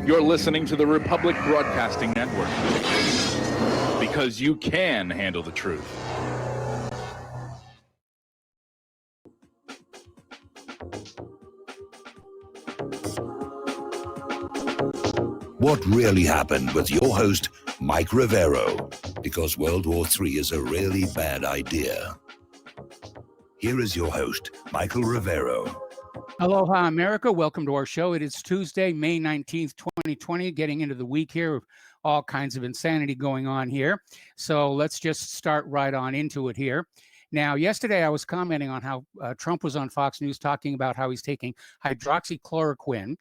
You're listening to the Republic Broadcasting Network, because you can handle the truth. What really happened with your host, Mike Rivero, because World War III is a really bad idea. Here is your host, Michael Rivero. Aloha, America. Welcome to our show. It is Tuesday, May 19th, 2020, getting into the week here. All kinds of insanity going on here. So let's just start right on into it here. Now, yesterday I was commenting on how Trump was on Fox News talking about how he's taking hydroxychloroquine.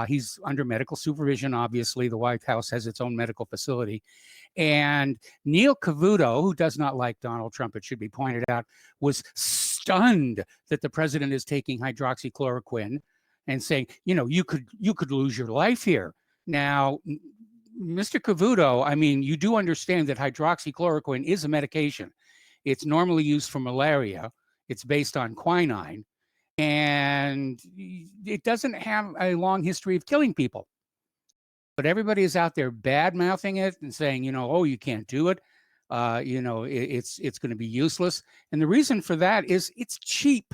He's under medical supervision, obviously. The White House has its own medical facility. And Neil Cavuto, who does not like Donald Trump, it should be pointed out, was stunned that the president is taking hydroxychloroquine and saying, you know, you could lose your life here. Now, Mr. Cavuto, I mean, you do understand that hydroxychloroquine is a medication. It's normally used for malaria. It's based on quinine. And it doesn't have a long history of killing people. But everybody is out there bad-mouthing it and saying, you know, oh, you can't do it. You know, it's going to be useless. And the reason for that is it's cheap.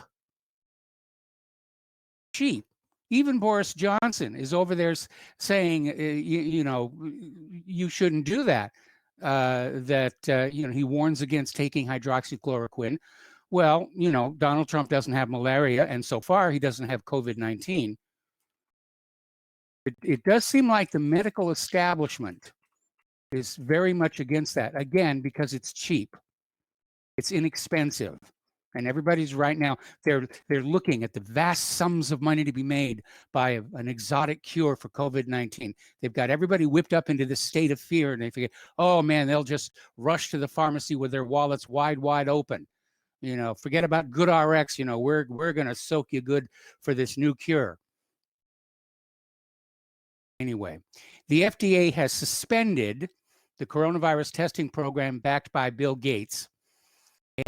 Cheap. Even Boris Johnson is over there saying, you know, you shouldn't do that. You know, he warns against taking hydroxychloroquine. Well, you know, Donald Trump doesn't have malaria, and so far he doesn't have COVID-19. It does seem like the medical establishment is very much against that, again, because it's cheap. It's inexpensive. And everybody's right now, they're looking at the vast sums of money to be made by an exotic cure for COVID-19. They've got everybody whipped up into this state of fear, and they figure, oh man, they'll just rush to the pharmacy with their wallets wide open. You know, forget about GoodRx. You know, we're going to soak you good for this new cure. Anyway, the FDA has suspended the coronavirus testing program backed by Bill Gates.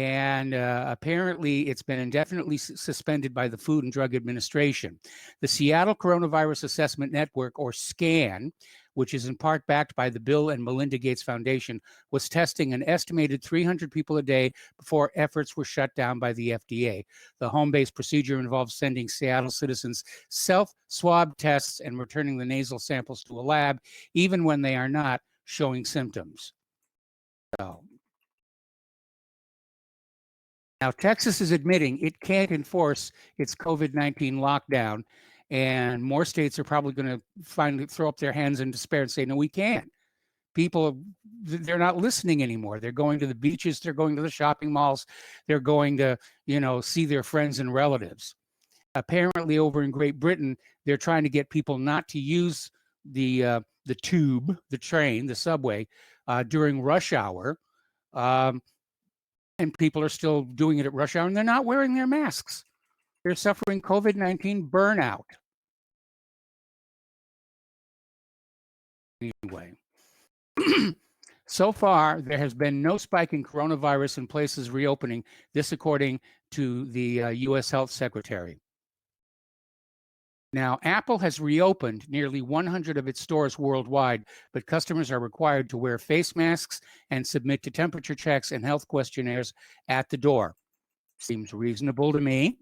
And apparently it's been indefinitely suspended by the Food and Drug Administration. The Seattle Coronavirus Assessment Network, or SCAN, which is in part backed by the Bill and Melinda Gates Foundation, was testing an estimated 300 people a day before efforts were shut down by the FDA. The home-based procedure involves sending Seattle citizens self-swab tests and returning the nasal samples to a lab, even when they are not showing symptoms. So, now, Texas is admitting it can't enforce its COVID-19 lockdown, and more states are probably going to finally throw up their hands in despair and say, no, we can't. People, they're not listening anymore. They're going to the beaches. They're going to the shopping malls. They're going to, you know, see their friends and relatives. Apparently, over in Great Britain, they're trying to get people not to use the tube, the train, the subway during rush hour. And people are still doing it at rush hour, and they're not wearing their masks. They're suffering COVID-19 burnout. Anyway, so far, there has been no spike in coronavirus in places reopening, this according to the U.S. Health Secretary. Now, Apple has reopened nearly 100 of its stores worldwide, but customers are required to wear face masks and submit to temperature checks and health questionnaires at the door. Seems reasonable to me.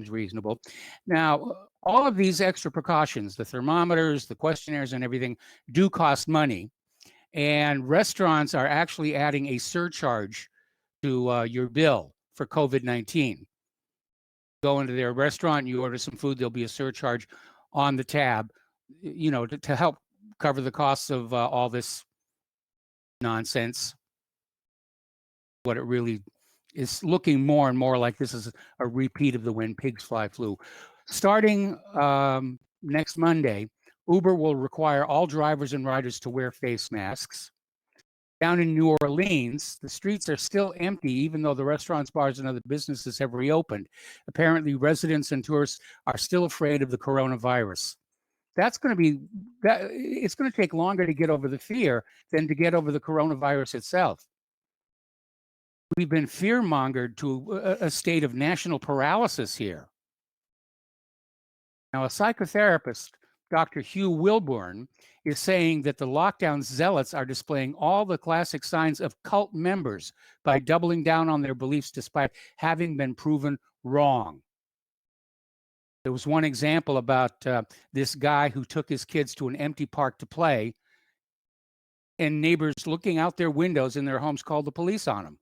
Seems reasonable. Now, all of these extra precautions, the thermometers, the questionnaires, and everything, do cost money. And restaurants are actually adding a surcharge to your bill for COVID-19. Go into their restaurant, you order some food, there'll be a surcharge on the tab, you know, to help cover the costs of all this nonsense. What it really is looking more and more like this is a repeat of the When Pigs Fly flu. Starting next Monday, Uber will require all drivers and riders to wear face masks. Down in New Orleans, the streets are still empty, even though the restaurants, bars, and other businesses have reopened. Apparently, residents and tourists are still afraid of the coronavirus. It's going to take longer to get over the fear than to get over the coronavirus itself. We've been fear-mongered to a state of national paralysis here. Now, a psychotherapist Dr. Hugh Wilburn is saying that the lockdown zealots are displaying all the classic signs of cult members by doubling down on their beliefs despite having been proven wrong. There was one example about this guy who took his kids to an empty park to play, and neighbors looking out their windows in their homes called the police on them.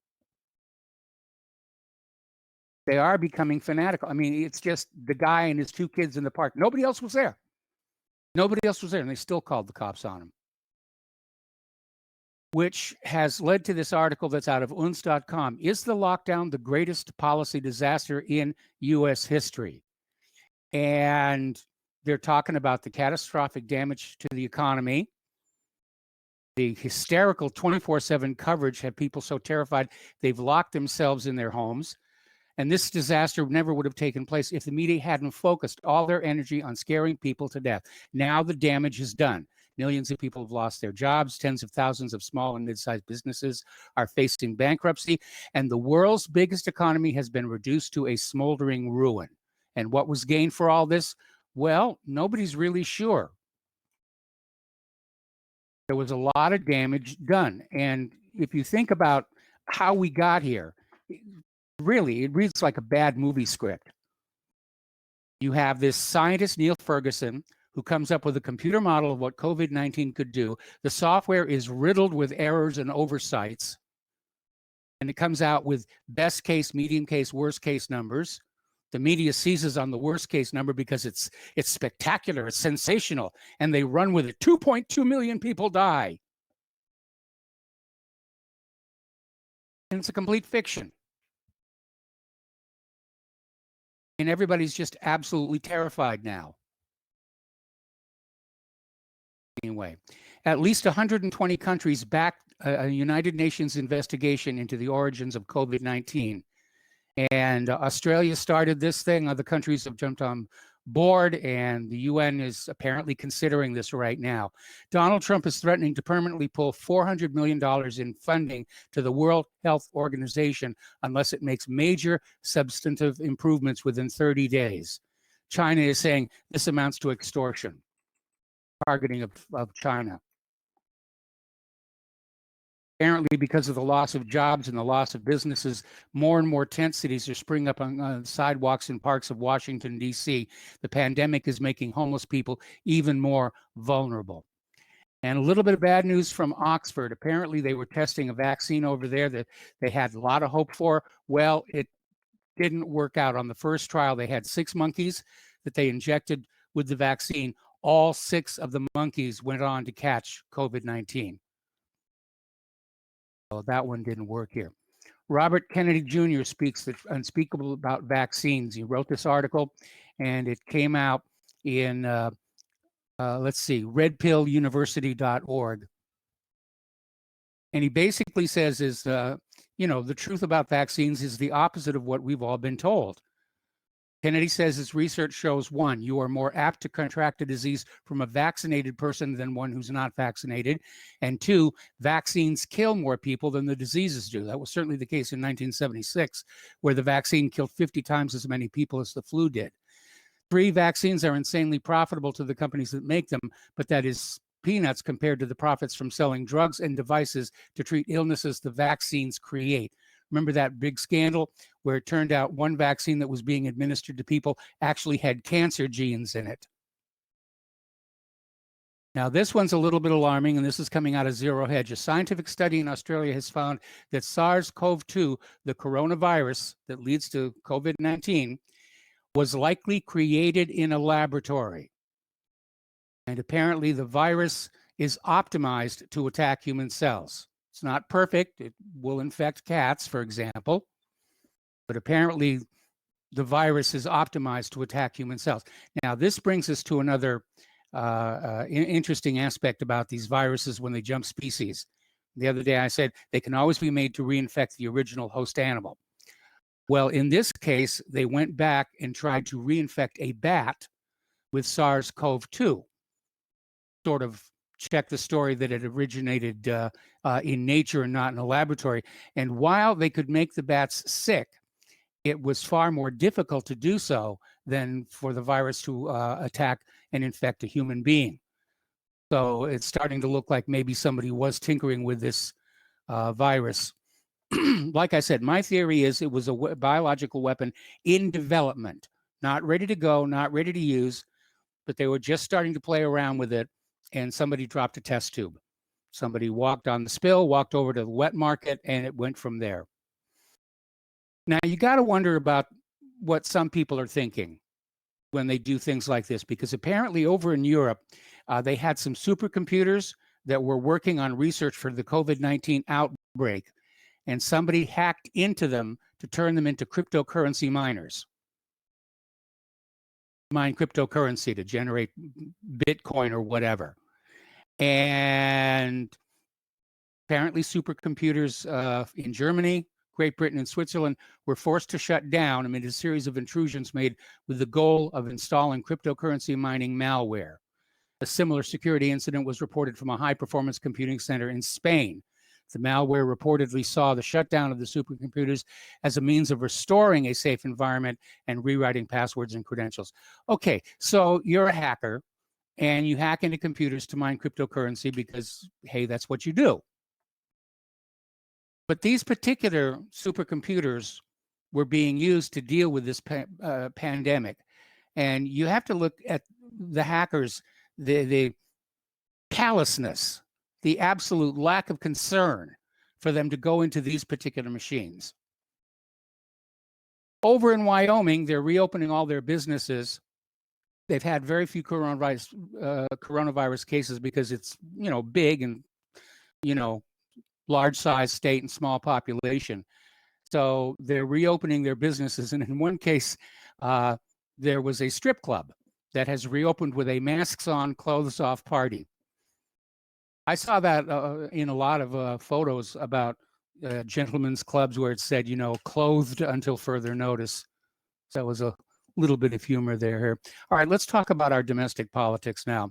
They are becoming fanatical. I mean, it's just the guy and his two kids in the park. Nobody else was there. Nobody else was there, and they still called the cops on him. Which has led to this article that's out of unz.com. Is the lockdown the greatest policy disaster in U.S. history? And they're talking about the catastrophic damage to the economy. The hysterical 24/7 coverage had people so terrified they've locked themselves in their homes. And this disaster never would have taken place if the media hadn't focused all their energy on scaring people to death. Now the damage is done. Millions of people have lost their jobs. Tens of thousands of small and mid-sized businesses are facing bankruptcy. And the world's biggest economy has been reduced to a smoldering ruin. And what was gained for all this? Well, nobody's really sure. There was a lot of damage done. And if you think about how we got here, really, it reads like a bad movie script. You have this scientist, Neil Ferguson, who comes up with a computer model of what COVID-19 could do. The software is riddled with errors and oversights. And it comes out with best case, medium case, worst case numbers. The media seizes on the worst case number because it's spectacular, it's sensational, and they run with it. 2.2 million people die. And it's a complete fiction. And everybody's just absolutely terrified now. Anyway, at least 120 countries backed a United Nations investigation into the origins of COVID-19. And Australia started this thing. Other countries have jumped on board, and the UN is apparently considering this right now. Donald Trump is threatening to permanently pull $400 million in funding to the World Health Organization unless it makes major substantive improvements within 30 days. China is saying this amounts to extortion, targeting of China. Apparently, because of the loss of jobs and the loss of businesses, more and more tent cities are springing up on sidewalks and parks of Washington, D.C. The pandemic is making homeless people even more vulnerable. And a little bit of bad news from Oxford. Apparently, they were testing a vaccine over there that they had a lot of hope for. Well, it didn't work out. On the first trial, they had 6 monkeys that they injected with the vaccine. All 6 of the monkeys went on to catch COVID-19. So that one didn't work here. Robert Kennedy Jr. speaks the unspeakable about vaccines. He wrote this article, and it came out in, redpilluniversity.org. And he basically says the truth about vaccines is the opposite of what we've all been told. Kennedy says his research shows, 1, you are more apt to contract a disease from a vaccinated person than one who's not vaccinated. And 2, vaccines kill more people than the diseases do. That was certainly the case in 1976, where the vaccine killed 50 times as many people as the flu did. 3, vaccines are insanely profitable to the companies that make them, but that is peanuts compared to the profits from selling drugs and devices to treat illnesses the vaccines create. Remember that big scandal where it turned out one vaccine that was being administered to people actually had cancer genes in it? Now, this one's a little bit alarming, and this is coming out of Zero Hedge. A scientific study in Australia has found that SARS-CoV-2, the coronavirus that leads to COVID-19, was likely created in a laboratory. And apparently the virus is optimized to attack human cells. It's not perfect. It will infect cats, for example. But apparently the virus is optimized to attack human cells. Now, this brings us to another interesting aspect about these viruses when they jump species. The other day I said they can always be made to reinfect the original host animal. Well, in this case, they went back and tried to reinfect a bat with SARS-CoV-2, sort of check the story that it originated in nature and not in a laboratory. And while they could make the bats sick, it was far more difficult to do so than for the virus to attack and infect a human being. So it's starting to look like maybe somebody was tinkering with this virus. Like I said, my theory is it was a biological weapon in development, not ready to go, not ready to use, but they were just starting to play around with it, and somebody dropped a test tube. Somebody walked on the spill, walked over to the wet market, and it went from there. Now, you got to wonder about what some people are thinking when they do things like this, because apparently over in Europe, they had some supercomputers that were working on research for the COVID-19 outbreak, and somebody hacked into them to turn them into cryptocurrency miners. Mine cryptocurrency to generate Bitcoin or whatever. And apparently supercomputers in Germany, Great Britain, and Switzerland were forced to shut down amid a series of intrusions made with the goal of installing cryptocurrency mining malware. A similar security incident was reported from a high-performance computing center in Spain. The malware reportedly saw the shutdown of the supercomputers as a means of restoring a safe environment and rewriting passwords and credentials. Okay, so you're a hacker, and you hack into computers to mine cryptocurrency because, hey, that's what you do. But these particular supercomputers were being used to deal with this pandemic. And you have to look at the hackers, the callousness, the absolute lack of concern for them to go into these particular machines. Over in Wyoming, they're reopening all their businesses. They've had very few coronavirus cases because it's, big and, large size state and small population. So they're reopening their businesses. And in one case, there was a strip club that has reopened with a masks on, clothes off party. I saw that in a lot of photos about gentlemen's clubs where it said, clothed until further notice. So that was a little bit of humor there. All right, let's talk about our domestic politics now.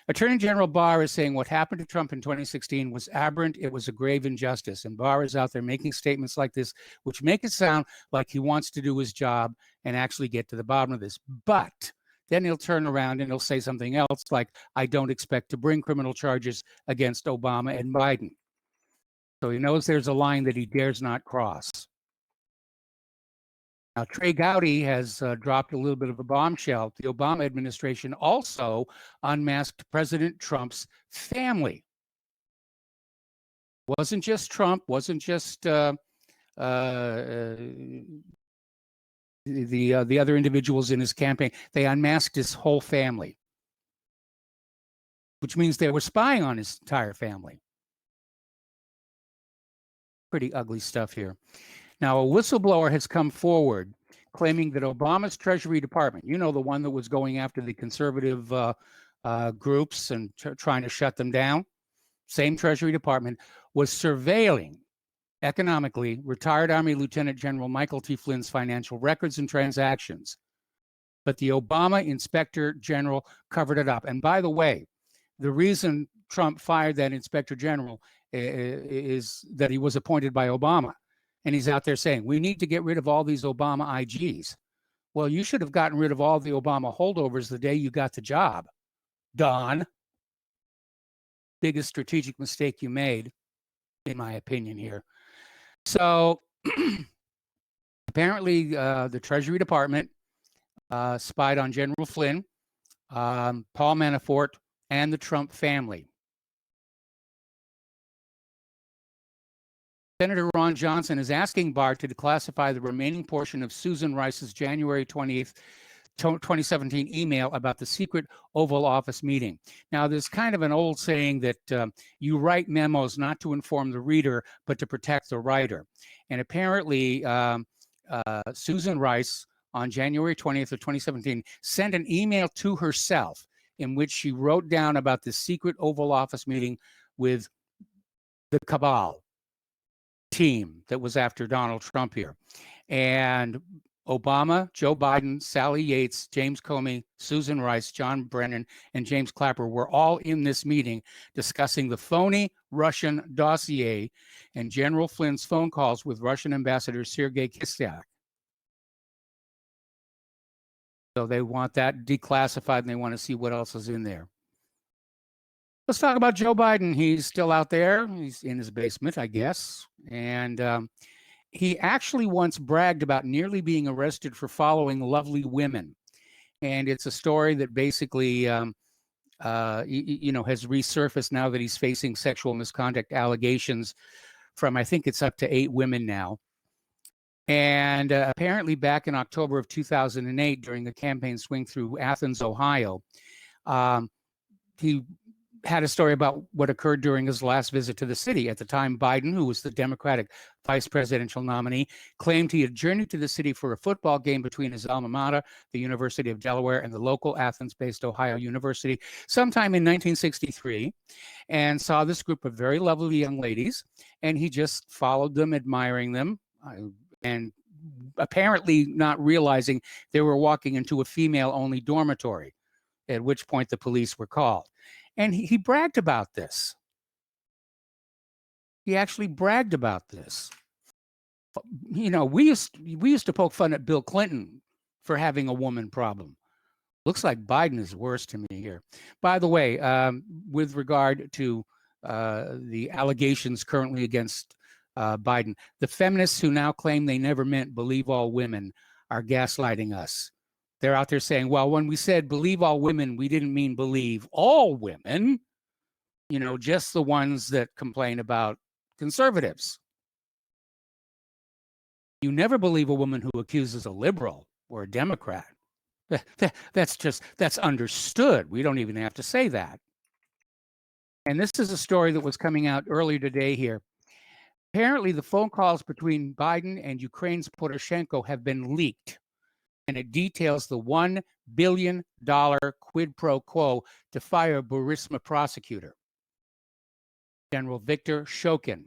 Attorney General Barr is saying what happened to Trump in 2016 was aberrant. It was a grave injustice. And Barr is out there making statements like this, which make it sound like he wants to do his job and actually get to the bottom of this. But then he'll turn around and he'll say something else like, I don't expect to bring criminal charges against Obama and Biden. So he knows there's a line that he dares not cross. Now, Trey Gowdy has dropped a little bit of a bombshell. The Obama administration also unmasked President Trump's family. Wasn't just Trump, wasn't just the other individuals in his campaign. They unmasked his whole family, which means they were spying on his entire family. Pretty ugly stuff here. Now, a whistleblower has come forward claiming that Obama's Treasury Department, the one that was going after the conservative groups and trying to shut them down, same Treasury Department, was surveilling economically retired Army Lieutenant General Michael T. Flynn's financial records and transactions. But the Obama Inspector General covered it up. And by the way, the reason Trump fired that Inspector General is that he was appointed by Obama. And he's out there saying, we need to get rid of all these Obama IGs. Well, you should have gotten rid of all the Obama holdovers the day you got the job, Don. Biggest strategic mistake you made, in my opinion here. So apparently the Treasury Department spied on General Flynn, Paul Manafort, and the Trump family. Senator Ron Johnson is asking Barr to declassify the remaining portion of Susan Rice's January 20th, 2017 email about the secret Oval Office meeting. Now, there's kind of an old saying that you write memos not to inform the reader, but to protect the writer. And apparently, Susan Rice on January 20th of 2017 sent an email to herself in which she wrote down about the secret Oval Office meeting with the cabal team that was after Donald Trump here. And Obama, Joe Biden, Sally Yates, James Comey, Susan Rice, John Brennan, and James Clapper were all in this meeting discussing the phony Russian dossier and General Flynn's phone calls with Russian Ambassador Sergei Kislyak. So they want that declassified and they want to see what else is in there. Let's talk about Joe Biden. He's still out there. He's in his basement, I guess. And he actually once bragged about nearly being arrested for following lovely women. And it's a story that basically, has resurfaced now that he's facing sexual misconduct allegations from, I think it's up to 8 women now. And apparently back in October of 2008, during a campaign swing through Athens, Ohio, he had a story about what occurred during his last visit to the city. At the time, Biden, who was the Democratic vice presidential nominee, claimed he had journeyed to the city for a football game between his alma mater, the University of Delaware, and the local Athens-based Ohio University sometime in 1963, and saw this group of very lovely young ladies, and he just followed them, admiring them, and apparently not realizing they were walking into a female-only dormitory, at which point the police were called. And he bragged about this. He actually bragged about this. We used to poke fun at Bill Clinton for having a woman problem. Looks like Biden is worse to me here. By the way, with regard to the allegations currently against Biden, the feminists who now claim they never meant believe all women are gaslighting us. They're out there saying, well, when we said believe all women, we didn't mean believe all women, just the ones that complain about conservatives. You never believe a woman who accuses a liberal or a Democrat. That's understood. We don't even have to say that. And this is a story that was coming out earlier today here. Apparently, the phone calls between Biden and Ukraine's Poroshenko have been leaked. And it details the $1 billion quid pro quo to fire Burisma prosecutor, General Viktor Shokin.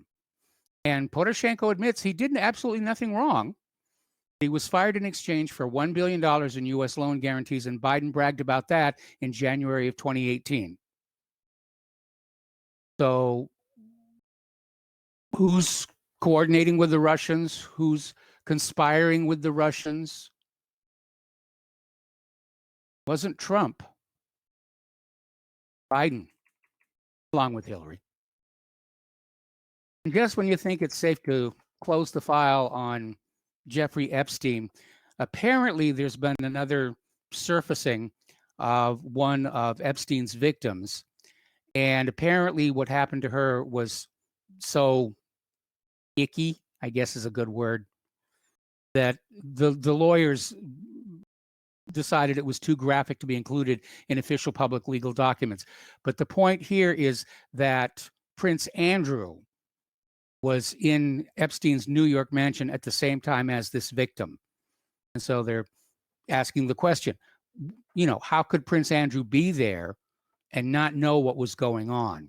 And Poroshenko admits he did absolutely nothing wrong. He was fired in exchange for $1 billion in U.S. loan guarantees, and Biden bragged about that in January of 2018. So who's coordinating with the Russians? Who's conspiring with the Russians? Wasn't Trump. Biden, along with Hillary. And just when you think it's safe to close the file on Jeffrey Epstein, apparently there's been another surfacing of one of Epstein's victims. And apparently what happened to her was so icky, I guess is a good word, that the lawyers decided it was too graphic to be included in official public legal documents. But the point here is that Prince Andrew was in Epstein's New York mansion at the same time as this victim. And so they're asking the question, how could Prince Andrew be there and not know what was going on?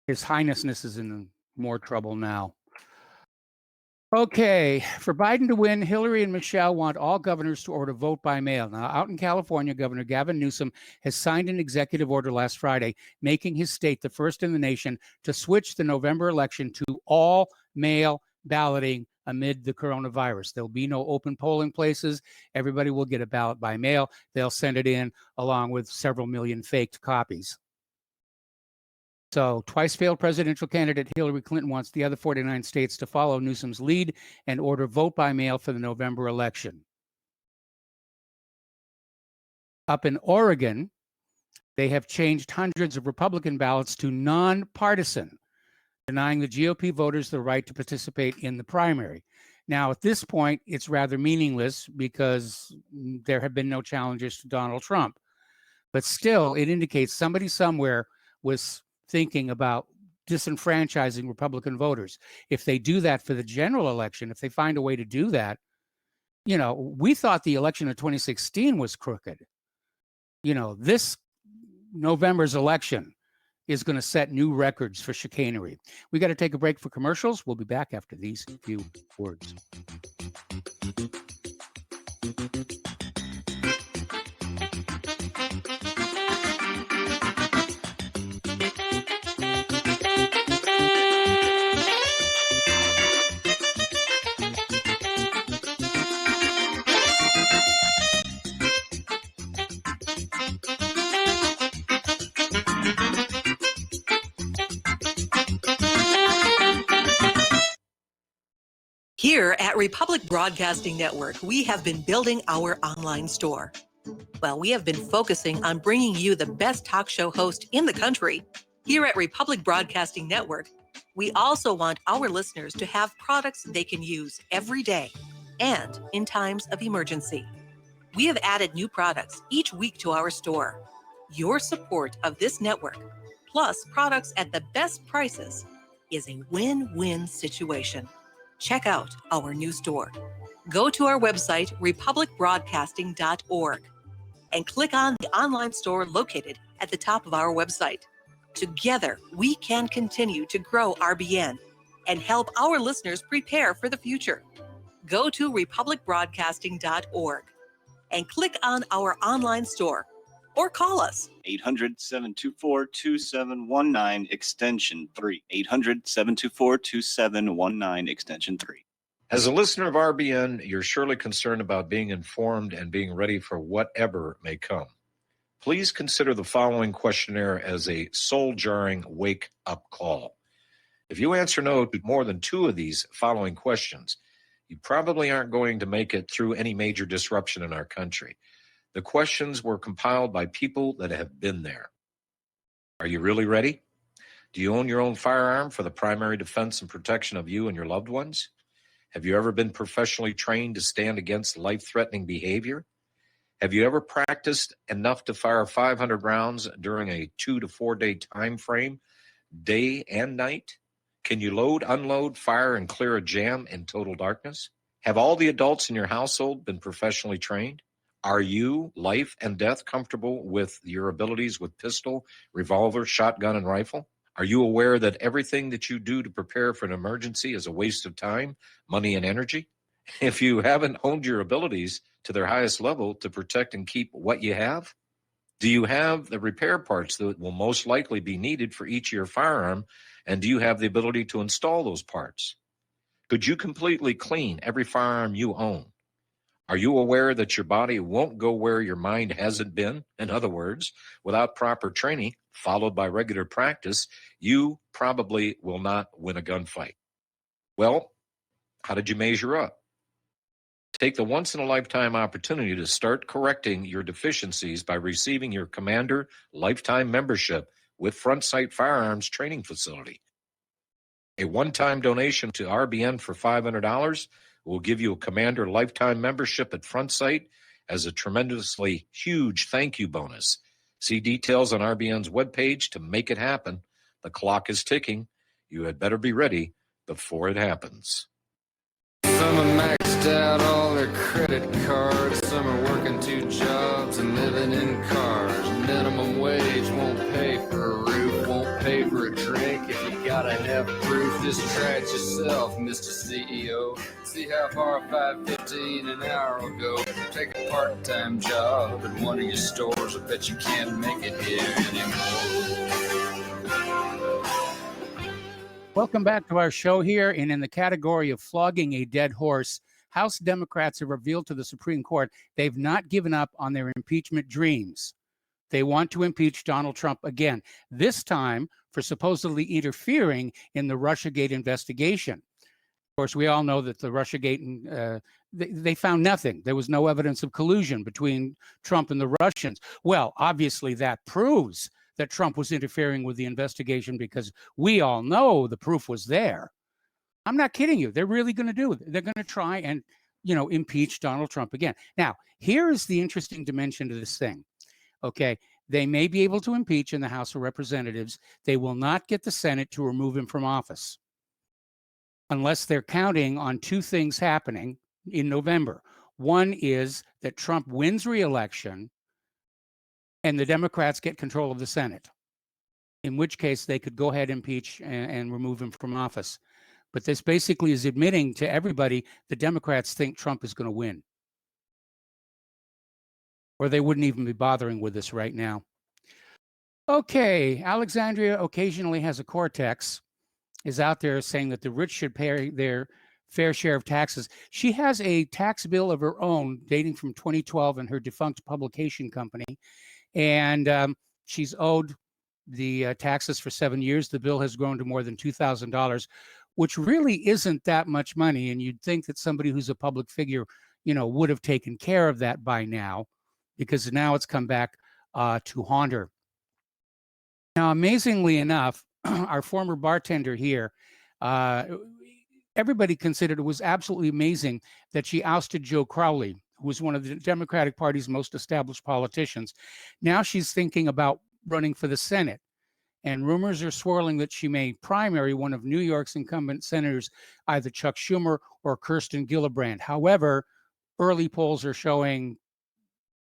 His Highnessness is in more trouble now. Okay, for Biden to win, Hillary and Michelle want all governors to order vote by mail. Now, out in California, Governor Gavin Newsom has signed an executive order last Friday, making his state the first in the nation to switch the November election to all mail balloting amid the coronavirus. There'll be no open polling places. Everybody will get a ballot by mail. They'll send it in along with several million faked copies. So twice failed presidential candidate Hillary Clinton wants the other 49 states to follow Newsom's lead and order vote by mail for the November election. Up in Oregon, they have changed hundreds of Republican ballots to nonpartisan, denying the GOP voters the right to participate in the primary. Now, at this point, it's rather meaningless because there have been no challenges to Donald Trump. But still, it indicates somebody somewhere was thinking about disenfranchising Republican voters. If they do that for the general election, if they find a way to do that, we thought the election of 2016 was crooked. This November's election is going to set new records for chicanery. We got to take a break for commercials. We'll be back after these few words. Here at Republic Broadcasting Network, we have been building our online store. Well, we have been focusing on bringing you the best talk show host in the country. Here at Republic Broadcasting Network, we also want our listeners to have products they can use every day and in times of emergency. We have added new products each week to our store. Your support of this network, plus products at the best prices, is a win-win situation. Check out our new store. Go to our website, republicbroadcasting.org, and click on the online store located at the top of our website. Together, we can continue to grow RBN and help our listeners prepare for the future. Go to republicbroadcasting.org and click on our online store or call us 800-724-2719 extension 3. 800-724-2719 extension 3. As a listener of RBN, you're surely concerned about being informed and being ready for whatever may come. Please consider the following questionnaire as a soul-jarring wake-up call. If you answer no to more than 2 of these following questions, you probably aren't going to make it through any major disruption in our country. The questions were compiled by people that have been there. Are you really ready? Do you own your own firearm for the primary defense and protection of you and your loved ones? Have you ever been professionally trained to stand against life-threatening behavior? Have you ever practiced enough to fire 500 rounds during a 2 to 4 day time frame, day and night? Can you load, unload, fire, and clear a jam in total darkness? Have all the adults in your household been professionally trained? Are you, life and death, comfortable with your abilities with pistol, revolver, shotgun, and rifle? Are you aware that everything that you do to prepare for an emergency is a waste of time, money, and energy? If you haven't honed your abilities to their highest level to protect and keep what you have, do you have the repair parts that will most likely be needed for each of your firearm, and do you have the ability to install those parts? Could you completely clean every firearm you own? Are you aware that your body won't go where your mind hasn't been? In other words, without proper training, followed by regular practice, you probably will not win a gunfight. Well, how did you measure up? Take the once-in-a-lifetime opportunity to start correcting your deficiencies by receiving your Commander Lifetime Membership with Front Sight Firearms Training Facility. A one-time donation to RBN for $500 will give you a Commander Lifetime Membership at Front Sight as a tremendously huge thank you bonus. See details on RBN's webpage to make it happen. The clock is ticking. You had better be ready before it happens. Some are maxed out all their credit cards. Some are working 2 jobs and living in cars. Minimum wage won't pay for a roof, won't pay for a drink. If you gotta have proof, just try it yourself, Mr. CEO. See how far $5.15 an hour will go. Take a part-time job at one of your stores. I bet you can't make it here anymore. Welcome back to our show here. And in the category of flogging a dead horse, House Democrats have revealed to the Supreme Court they've not given up on their impeachment dreams. They want to impeach Donald Trump again, this time for supposedly interfering in the Russiagate investigation. Of course, we all know that the Russiagate, they found nothing. There was no evidence of collusion between Trump and the Russians. Well, obviously that proves that Trump was interfering with the investigation because we all know the proof was there. I'm not kidding you. They're really going to do it. They're going to try and, impeach Donald Trump again. Now, here is the interesting dimension to this thing. Okay, they may be able to impeach in the House of Representatives. They will not get the Senate to remove him from office unless they're counting on 2 things happening in November. One is that Trump wins re-election and the Democrats get control of the Senate, in which case they could go ahead and impeach and remove him from office. But this basically is admitting to everybody the Democrats think Trump is going to win. Or they wouldn't even be bothering with this right now. Okay, Alexandria occasionally has a Cortex, is out there saying that the rich should pay their fair share of taxes. She has a tax bill of her own dating from 2012 in her defunct publication company. And she's owed the taxes for 7 years. The bill has grown to more than $2,000. which really isn't that much money. And you'd think that somebody who's a public figure, would have taken care of that by now, because now it's come back to haunt her. Now, amazingly enough, our former bartender here, everybody considered it was absolutely amazing that she ousted Joe Crowley, who was one of the Democratic Party's most established politicians. Now she's thinking about running for the Senate. And rumors are swirling that she may primary one of New York's incumbent senators, either Chuck Schumer or Kirsten Gillibrand. However, early polls are showing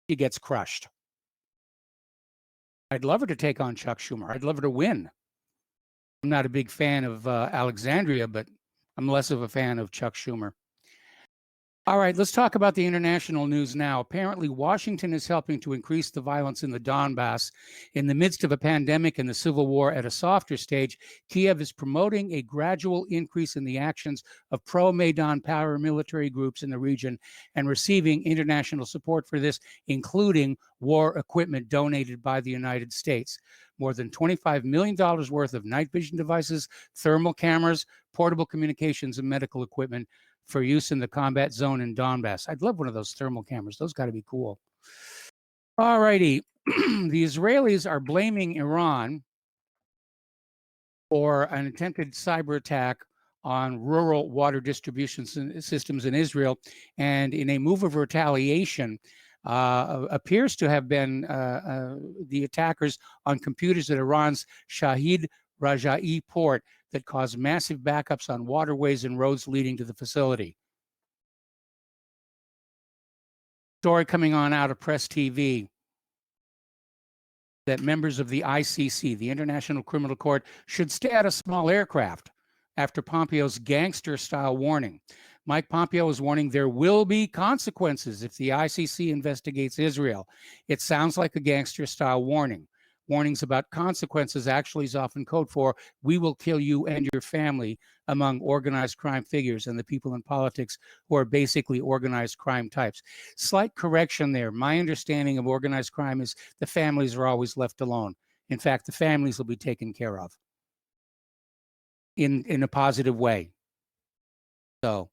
she gets crushed. I'd love her to take on Chuck Schumer. I'd love her to win. I'm not a big fan of Alexandria, but I'm less of a fan of Chuck Schumer. All right, let's talk about the international news now. Apparently, Washington is helping to increase the violence in the Donbass. In the midst of a pandemic and the civil war at a softer stage, Kiev is promoting a gradual increase in the actions of pro-Maidan paramilitary groups in the region and receiving international support for this, including war equipment donated by the United States. More than $25 million worth of night vision devices, thermal cameras, portable communications, and medical equipment for use in the combat zone in Donbass. I'd love one of those thermal cameras. Those got to be cool. All righty. The Israelis are blaming Iran for an attempted cyber attack on rural water distribution systems in Israel, and in a move of retaliation, appears to have been the attackers on computers at Iran's Shahid Raja'i port that caused massive backups on waterways and roads leading to the facility. Story coming on out of Press TV that members of the ICC, the International Criminal Court, should stay out of small aircraft after Pompeo's gangster-style warning. Mike Pompeo is warning there will be consequences if the ICC investigates Israel. It sounds like a gangster-style warning. Warnings about consequences actually is often code for "we will kill you and your family" among organized crime figures and the people in politics who are basically organized crime types. Slight correction there. My understanding of organized crime is the families are always left alone. In fact, the families will be taken care of in a positive way. So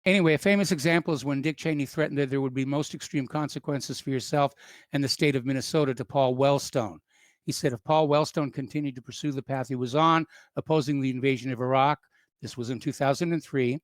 anyway, a famous example is when Dick Cheney threatened that there would be most extreme consequences for yourself and the state of Minnesota to Paul Wellstone. He said if Paul Wellstone continued to pursue the path he was on, opposing the invasion of Iraq, this was in 2003,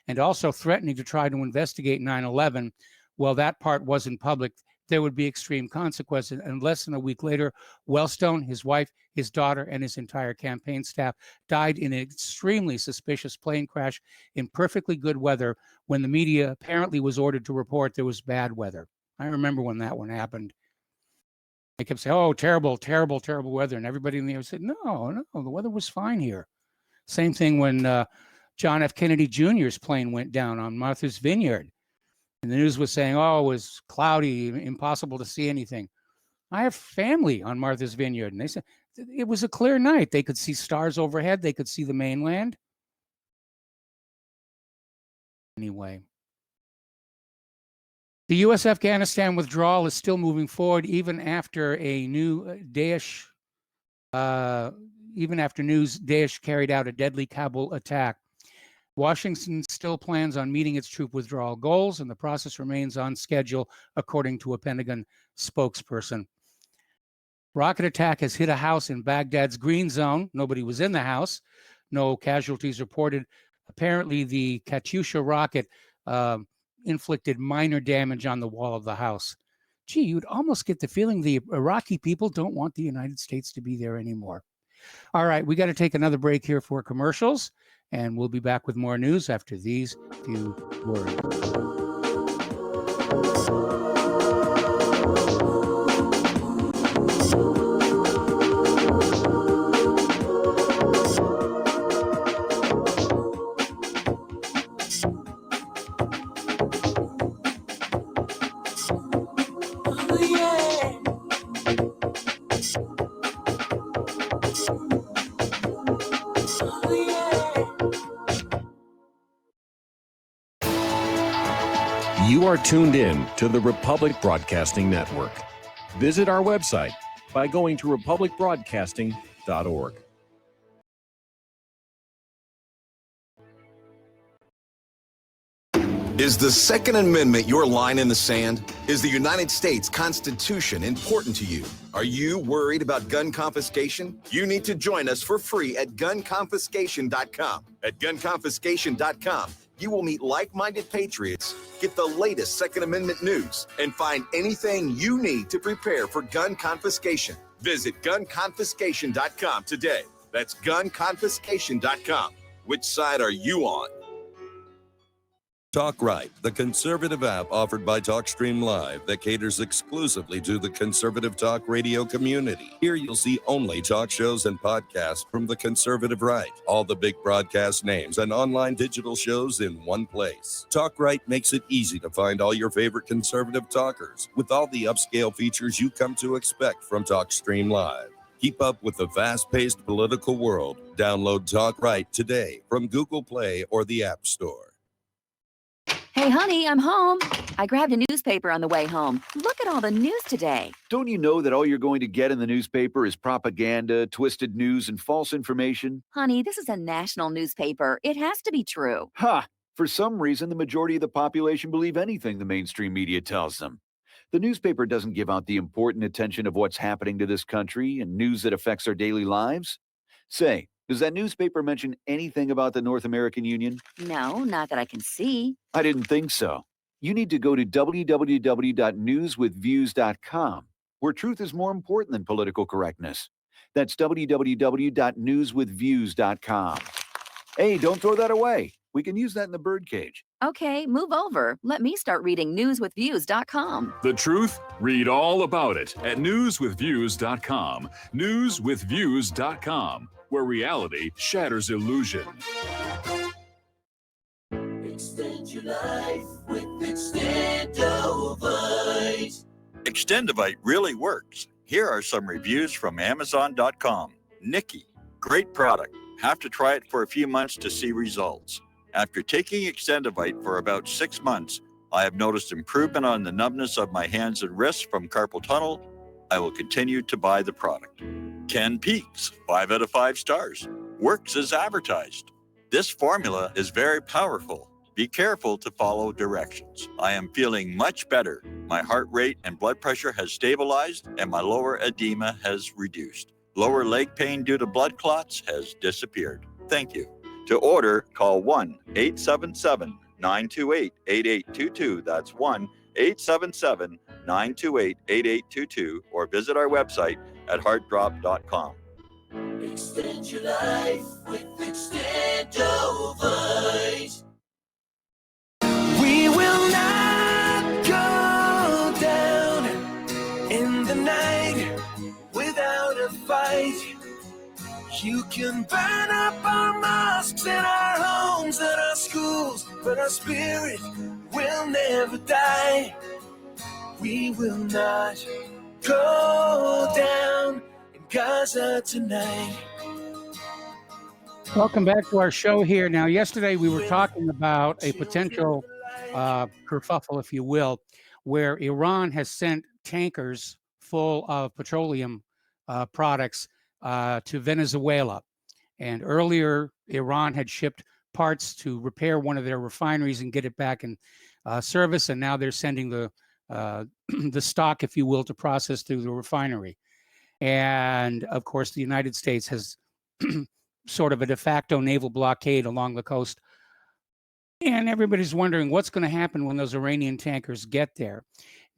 and also threatening to try to investigate 9/11, well, that part wasn't public, there would be extreme consequences. And less than a week later, Wellstone, his wife, his daughter, and his entire campaign staff died in an extremely suspicious plane crash in perfectly good weather when the media apparently was ordered to report there was bad weather. I remember when that one happened. They kept saying, oh, terrible, terrible, terrible weather. And everybody in the air said, no, the weather was fine here. Same thing when John F. Kennedy Jr.'s plane went down on Martha's Vineyard. And the news was saying, oh, it was cloudy, impossible to see anything. I have family on Martha's Vineyard. And they said it was a clear night. They could see stars overhead. They could see the mainland. Anyway. The U.S. Afghanistan withdrawal is still moving forward even after a new Daesh, Daesh carried out a deadly Kabul attack. Washington still plans on meeting its troop withdrawal goals, and the process remains on schedule, according to a Pentagon spokesperson. Rocket attack has hit a house in Baghdad's Green Zone. Nobody was in the house. No casualties reported. Apparently, the Katyusha rocket inflicted minor damage on the wall of the house. Gee, you'd almost get the feeling the Iraqi people don't want the United States to be there anymore. All right, we got to take another break here for commercials, and we'll be back with more news after these few words. You are tuned in to the Republic Broadcasting Network. Visit our website by going to republicbroadcasting.org. Is the Second Amendment your line in the sand? Is the United States Constitution important to you? Are you worried about gun confiscation? You need to join us for free at gunconfiscation.com. At gunconfiscation.com, you will meet like-minded patriots, get the latest Second Amendment news, and find anything you need to prepare for gun confiscation. Visit gunconfiscation.com today. That's gunconfiscation.com. Which side are you on? Talk Right, the conservative app offered by TalkStream Live that caters exclusively to the conservative talk radio community. Here you'll see only talk shows and podcasts from the conservative right, all the big broadcast names and online digital shows in one place. Talk Right makes it easy to find all your favorite conservative talkers with all the upscale features you come to expect from TalkStream Live. Keep up with the fast-paced political world. Download Talk Right today from Google Play or the App Store. Hey, honey, I'm home. I grabbed a newspaper on the way home. Look at all the news today. Don't you know that all you're going to get in the newspaper is propaganda, twisted news, and false information? Honey, this is a national newspaper. It has to be true. Ha! For some reason, the majority of the population believe anything the mainstream media tells them. The newspaper doesn't give out the important attention of what's happening to this country and news that affects our daily lives. Say, does that newspaper mention anything about the North American Union? No, not that I can see. I didn't think so. You need to go to www.newswithviews.com, where truth is more important than political correctness. That's www.newswithviews.com. Hey, don't throw that away. We can use that in the birdcage. Okay, move over. Let me start reading newswithviews.com. The truth? Read all about it at newswithviews.com. Newswithviews.com, where reality shatters illusion. Extend your life with Extendovite. Extendovite really works. Here are some reviews from Amazon.com. Nikki, great product. Have to try it for a few months to see results. After taking Extendovite for about 6 months, I have noticed improvement on the numbness of my hands and wrists from carpal tunnel. I will continue to buy the product. Ken Peaks, 5 out of 5 stars. Works as advertised. This formula is very powerful. Be careful to follow directions. I am feeling much better. My heart rate and blood pressure has stabilized and my lower edema has reduced. Lower leg pain due to blood clots has disappeared. Thank you. To order, call 1-877-928-8822. That's 1-877-928-8822 or visit our website at heartdrop.com. Extend your life with Extendovite. We will not go down in the night without a fight. You can burn up our mosques and our homes and our schools, but our spirit will never die. We will not go down in Gaza tonight. Welcome back to our show here. Now, yesterday we were talking about a potential kerfuffle, if you will, where Iran has sent tankers full of petroleum products to Venezuela. And earlier, Iran had shipped parts to repair one of their refineries and get it back in service. And now they're sending the stock, if you will, to process through the refinery. And of course, the United States has sort of a de facto naval blockade along the coast. And everybody's wondering what's going to happen when those Iranian tankers get there.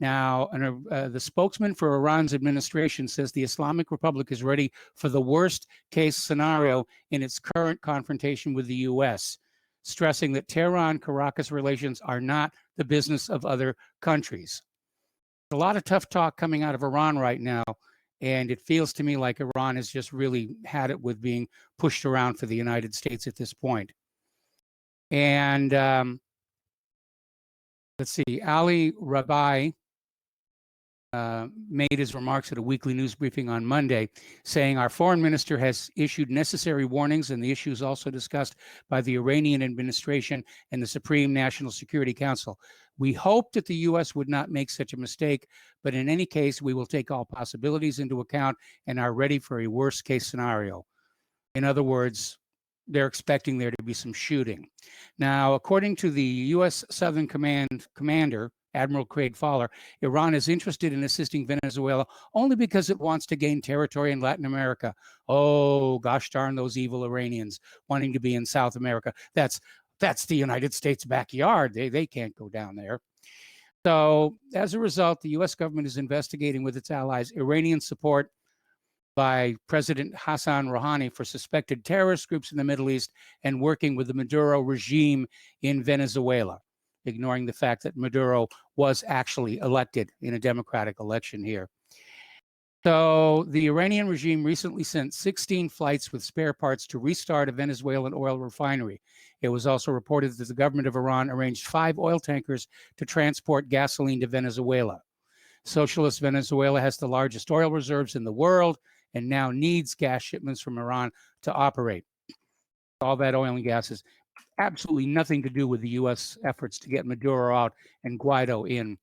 Now, the spokesman for Iran's administration says the Islamic Republic is ready for the worst case scenario in its current confrontation with the U.S., stressing that Tehran-Caracas relations are not the business of other countries. A lot of tough talk coming out of Iran right now, and it feels to me like Iran has just really had it with being pushed around for the United States at this point. And let's see, Ali Rabai made his remarks at a weekly news briefing on Monday, saying our foreign minister has issued necessary warnings, and the issue is also discussed by the Iranian administration and the Supreme National Security Council. We hope that the U.S. would not make such a mistake, but in any case, we will take all possibilities into account and are ready for a worst-case scenario. In other words, they're expecting there to be some shooting. Now, according to the U.S. Southern Command commander, Admiral Craig Fowler, Iran is interested in assisting Venezuela only because it wants to gain territory in Latin America. Oh, gosh darn those evil Iranians wanting to be in South America. That's the United States' backyard. They can't go down there. So as a result, the U.S. government is investigating with its allies Iranian support by President Hassan Rouhani for suspected terrorist groups in the Middle East and working with the Maduro regime in Venezuela, ignoring the fact that Maduro was actually elected in a democratic election here. So the Iranian regime recently sent 16 flights with spare parts to restart a Venezuelan oil refinery. It was also reported that the government of Iran arranged 5 oil tankers to transport gasoline to Venezuela. Socialist Venezuela has the largest oil reserves in the world and now needs gas shipments from Iran to operate. All that oil and gas has absolutely nothing to do with the U.S. efforts to get Maduro out and Guaido in.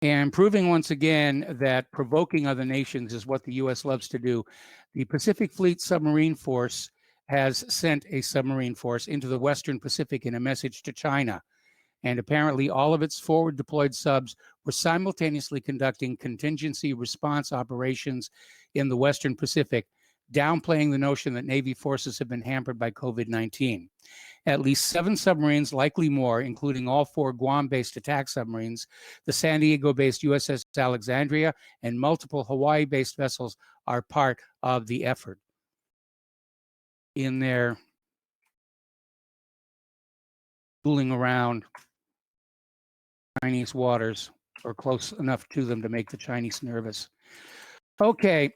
And proving once again that provoking other nations is what the U.S. loves to do, the Pacific Fleet Submarine Force has sent a submarine force into the Western Pacific in a message to China. And apparently all of its forward deployed subs were simultaneously conducting contingency response operations in the Western Pacific, downplaying the notion that Navy forces have been hampered by COVID-19. At least 7 submarines, likely more, including all 4 Guam-based attack submarines, the San Diego-based USS Alexandria, and multiple Hawaii-based vessels are part of the effort. In their fooling around Chinese waters, or close enough to them to make the Chinese nervous. Okay.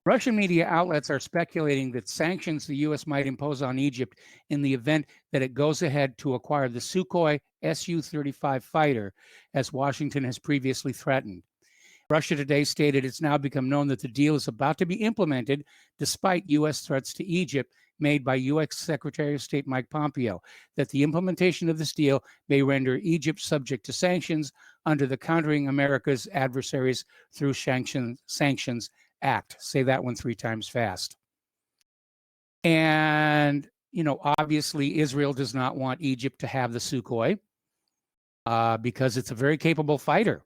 Russian media outlets are speculating that sanctions the U.S. might impose on Egypt in the event that it goes ahead to acquire the Sukhoi Su-35 fighter, as Washington has previously threatened. Russia today stated it's now become known that the deal is about to be implemented despite U.S. threats to Egypt made by U.S. Secretary of State Mike Pompeo, that the implementation of this deal may render Egypt subject to sanctions under the Countering America's Adversaries Through Sanctions Act. Say that one 3 times fast. And, you know, obviously Israel does not want Egypt to have the Sukhoi because it's a very capable fighter.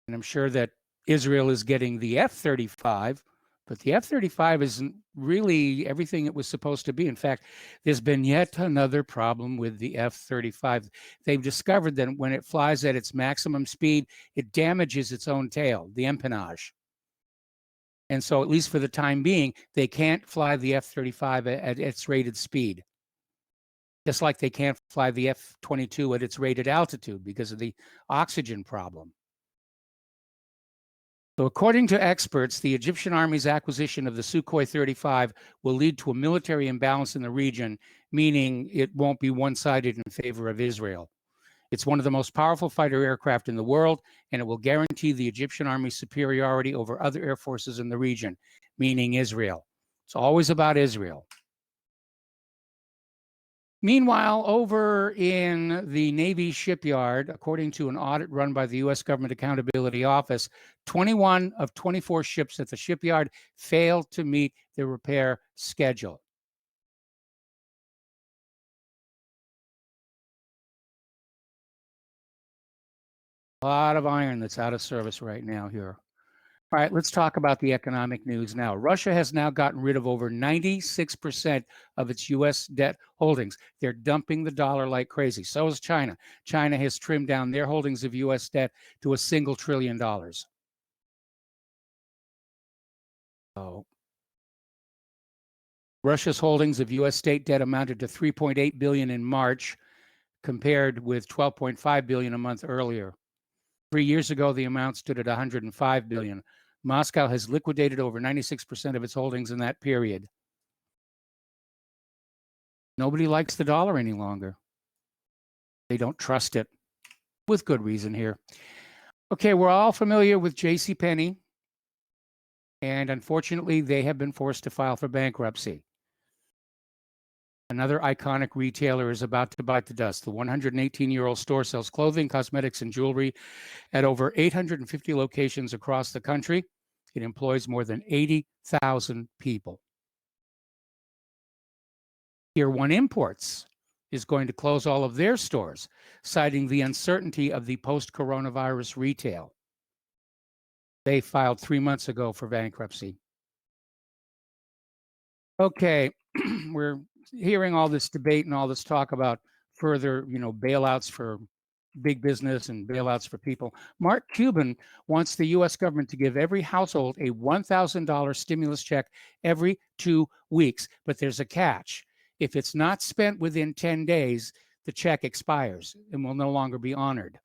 And I'm sure that Israel is getting the F-35, but the F-35 isn't really everything it was supposed to be. In fact, there's been yet another problem with the F-35. They've discovered that when it flies at its maximum speed, it damages its own tail, the empennage. And so, at least for the time being, they can't fly the F-35 at its rated speed. Just like they can't fly the F-22 at its rated altitude because of the oxygen problem. So according to experts, the Egyptian army's acquisition of the Sukhoi 35 will lead to a military imbalance in the region, meaning it won't be one-sided in favor of Israel. It's one of the most powerful fighter aircraft in the world, and it will guarantee the Egyptian army's superiority over other air forces in the region, meaning Israel. It's always about Israel. Meanwhile, over in the Navy shipyard, according to an audit run by the U.S. Government Accountability Office, 21 of 24 ships at the shipyard failed to meet their repair schedule. A lot of iron that's out of service right now here. All right, let's talk about the economic news now. Russia has now gotten rid of over 96% of its U.S. debt holdings. They're dumping the dollar like crazy. So is China. China has trimmed down their holdings of U.S. debt to $1 trillion. So Russia's holdings of U.S. state debt amounted to $3.8 billion in March, compared with $12.5 billion a month earlier. 3 years ago, the amount stood at $105 billion. Moscow has liquidated over 96% of its holdings in that period. Nobody likes the dollar any longer. They don't trust it, with good reason here. Okay, we're all familiar with JCPenney, and unfortunately, they have been forced to file for bankruptcy. Another iconic retailer is about to bite the dust. The 118-year-old store sells clothing, cosmetics, and jewelry at over 850 locations across the country. It employs more than 80,000 people. Tier 1 Imports is going to close all of their stores, citing the uncertainty of the post-coronavirus retail. They filed 3 months ago for bankruptcy. Okay, we're hearing all this debate and all this talk about further, bailouts for big business and bailouts for people. Mark Cuban wants the U.S. government to give every household a $1,000 stimulus check every 2 weeks, but there's a catch. If it's not spent within 10 days, the check expires and will no longer be honored.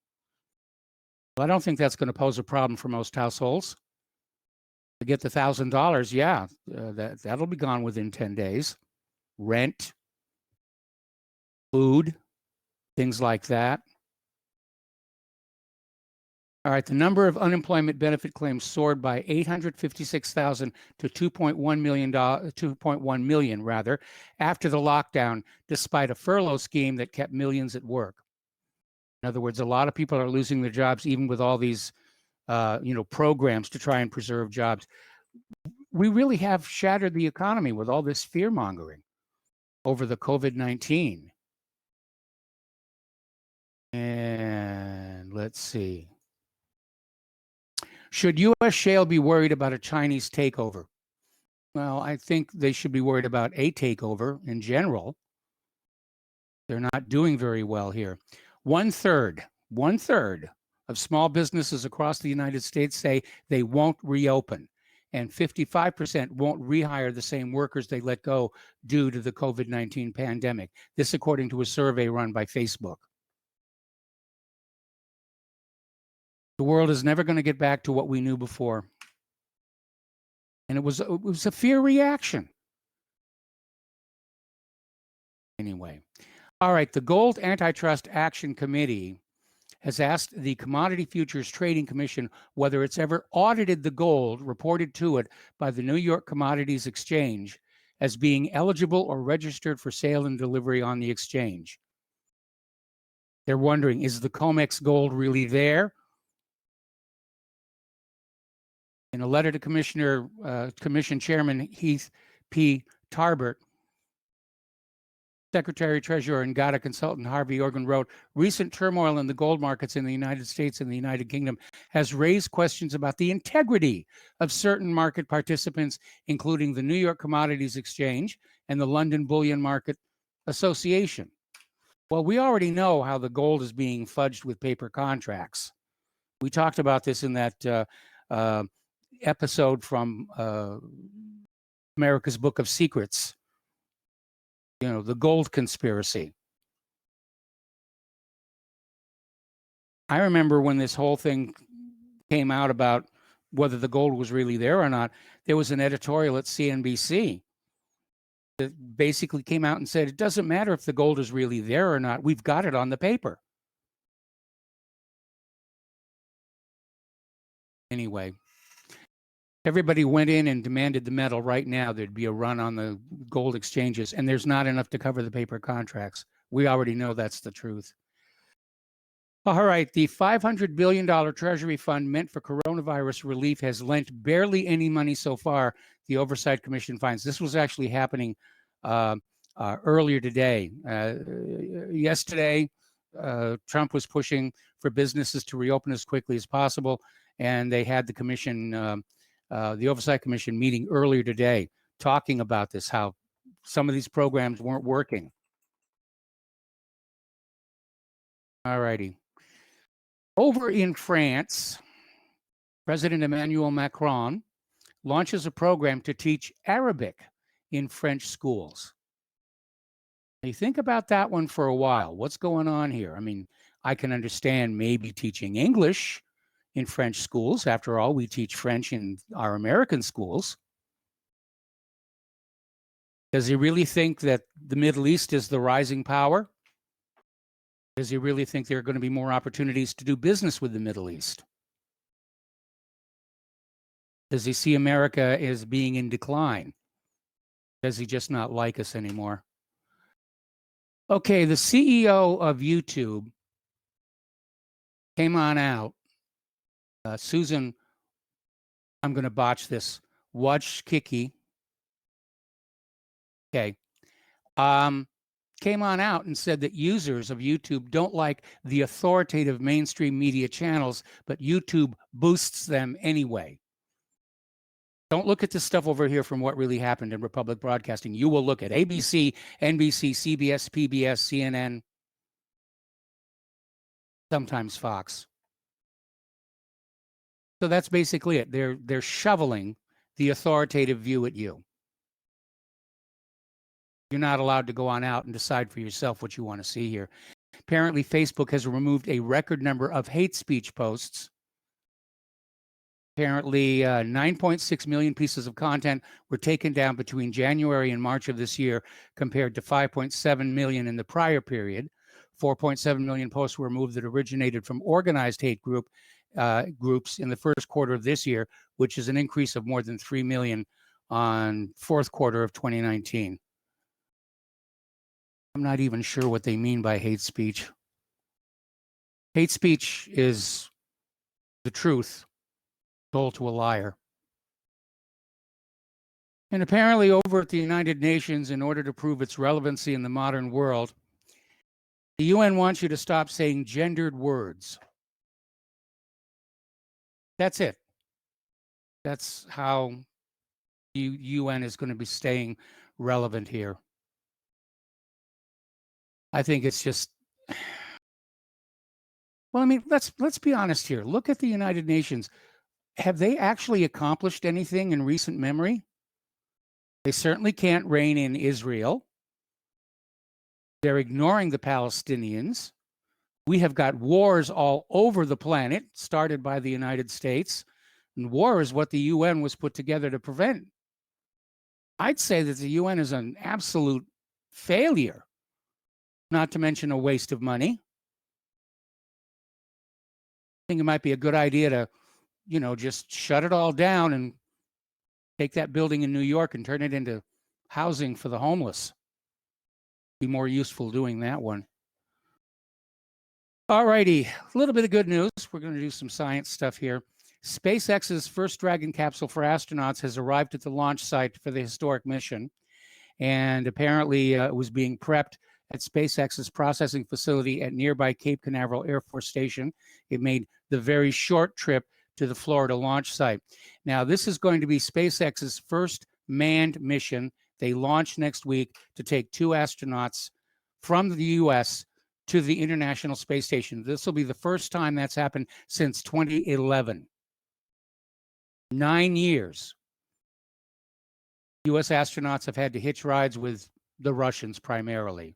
Well, I don't think that's going to pose a problem for most households. To get the $1,000, yeah, that'll be gone within 10 days. Rent, food, things like that. All right, the number of unemployment benefit claims soared by 856,000 to 2.1 million rather, after the lockdown, despite a furlough scheme that kept millions at work. In other words, a lot of people are losing their jobs, even with all these, programs to try and preserve jobs. We really have shattered the economy with all this fear mongering over the COVID-19. And let's see. Should U.S. shale be worried about a Chinese takeover? Well, I think they should be worried about a takeover in general. They're not doing very well here. One third of small businesses across the United States say they won't reopen, and 55% won't rehire the same workers they let go due to the COVID-19 pandemic. This according to a survey run by Facebook. The world is never going to get back to what we knew before. And it was a fear reaction. Anyway. All right, the Gold Antitrust Action Committee has asked the Commodity Futures Trading Commission whether it's ever audited the gold reported to it by the New York Commodities Exchange as being eligible or registered for sale and delivery on the exchange. They're wondering, is the COMEX gold really there? In a letter to Commission Chairman Heath P. Tarbert, Secretary Treasurer and GATA consultant Harvey Organ wrote, recent turmoil in the gold markets in the United States and the United Kingdom has raised questions about the integrity of certain market participants, including the New York Commodities Exchange and the London Bullion Market Association. Well, we already know how the gold is being fudged with paper contracts. We talked about this in that episode from America's Book of Secrets. The gold conspiracy. I remember when this whole thing came out about whether the gold was really there or not, there was an editorial at CNBC that basically came out and said, it doesn't matter if the gold is really there or not, we've got it on the paper. Anyway. Everybody went in and demanded the metal right now. There'd be a run on the gold exchanges, and there's not enough to cover the paper contracts. We already know that's the truth. All right, the $500 billion Treasury fund meant for coronavirus relief has lent barely any money so far, the Oversight Commission finds. This was actually happening earlier today. Yesterday, Trump was pushing for businesses to reopen as quickly as possible, and they had the commission the Oversight Commission meeting earlier today, talking about this, how some of these programs weren't working. All righty. Over in France, President Emmanuel Macron launches a program to teach Arabic in French schools. Now, you think about that one for a while. What's going on here? I mean, I can understand maybe teaching English in French schools. After all, we teach French in our American schools. Does he really think that the Middle East is the rising power? Does he really think there are going to be more opportunities to do business with the Middle East? Does he see America as being in decline? Does he just not like us anymore? Okay, the CEO of YouTube came on out, Susan I'm going to botch this. Wojcicki. Okay. Came on out and said that users of YouTube don't like the authoritative mainstream media channels, but YouTube boosts them anyway. Don't look at this stuff over here from What Really Happened in Republic Broadcasting. You will look at ABC, NBC, CBS, PBS, CNN, sometimes Fox. So that's basically it. They're shoveling the authoritative view at you. You're not allowed to go on out and decide for yourself what you want to see here. Apparently, Facebook has removed a record number of hate speech posts. Apparently, 9.6 million pieces of content were taken down between January and March of this year, compared to 5.7 million in the prior period. 4.7 million posts were removed that originated from organized hate groups in the first quarter of this year, which is an increase of more than 3 million on fourth quarter of 2019. I'm not even sure what they mean by hate speech. Hate speech is the truth told to a liar. And apparently over at the United Nations, in order to prove its relevancy in the modern world, the UN wants you to stop saying gendered words. That's it. That's how the UN is going to be staying relevant here. I think it's just, well, I mean, let's be honest here. Look at the United Nations. Have they actually accomplished anything in recent memory? They certainly can't reign in Israel. They're ignoring the Palestinians. We have got wars all over the planet, started by the United States. And war is what the UN was put together to prevent. I'd say that the UN is an absolute failure, not to mention a waste of money. I think it might be a good idea to, just shut it all down and take that building in New York and turn it into housing for the homeless. Be more useful doing that one. All righty, a little bit of good news. We're going to do some science stuff here. SpaceX's first Dragon capsule for astronauts has arrived at the launch site for the historic mission. And apparently it was being prepped at SpaceX's processing facility at nearby Cape Canaveral Air Force Station. It made the very short trip to the Florida launch site. Now, this is going to be SpaceX's first manned mission. They launch next week to take 2 astronauts from the U.S. to the International Space Station. This will be the first time that's happened since 2011. 9 years. U.S. astronauts have had to hitch rides with the Russians primarily.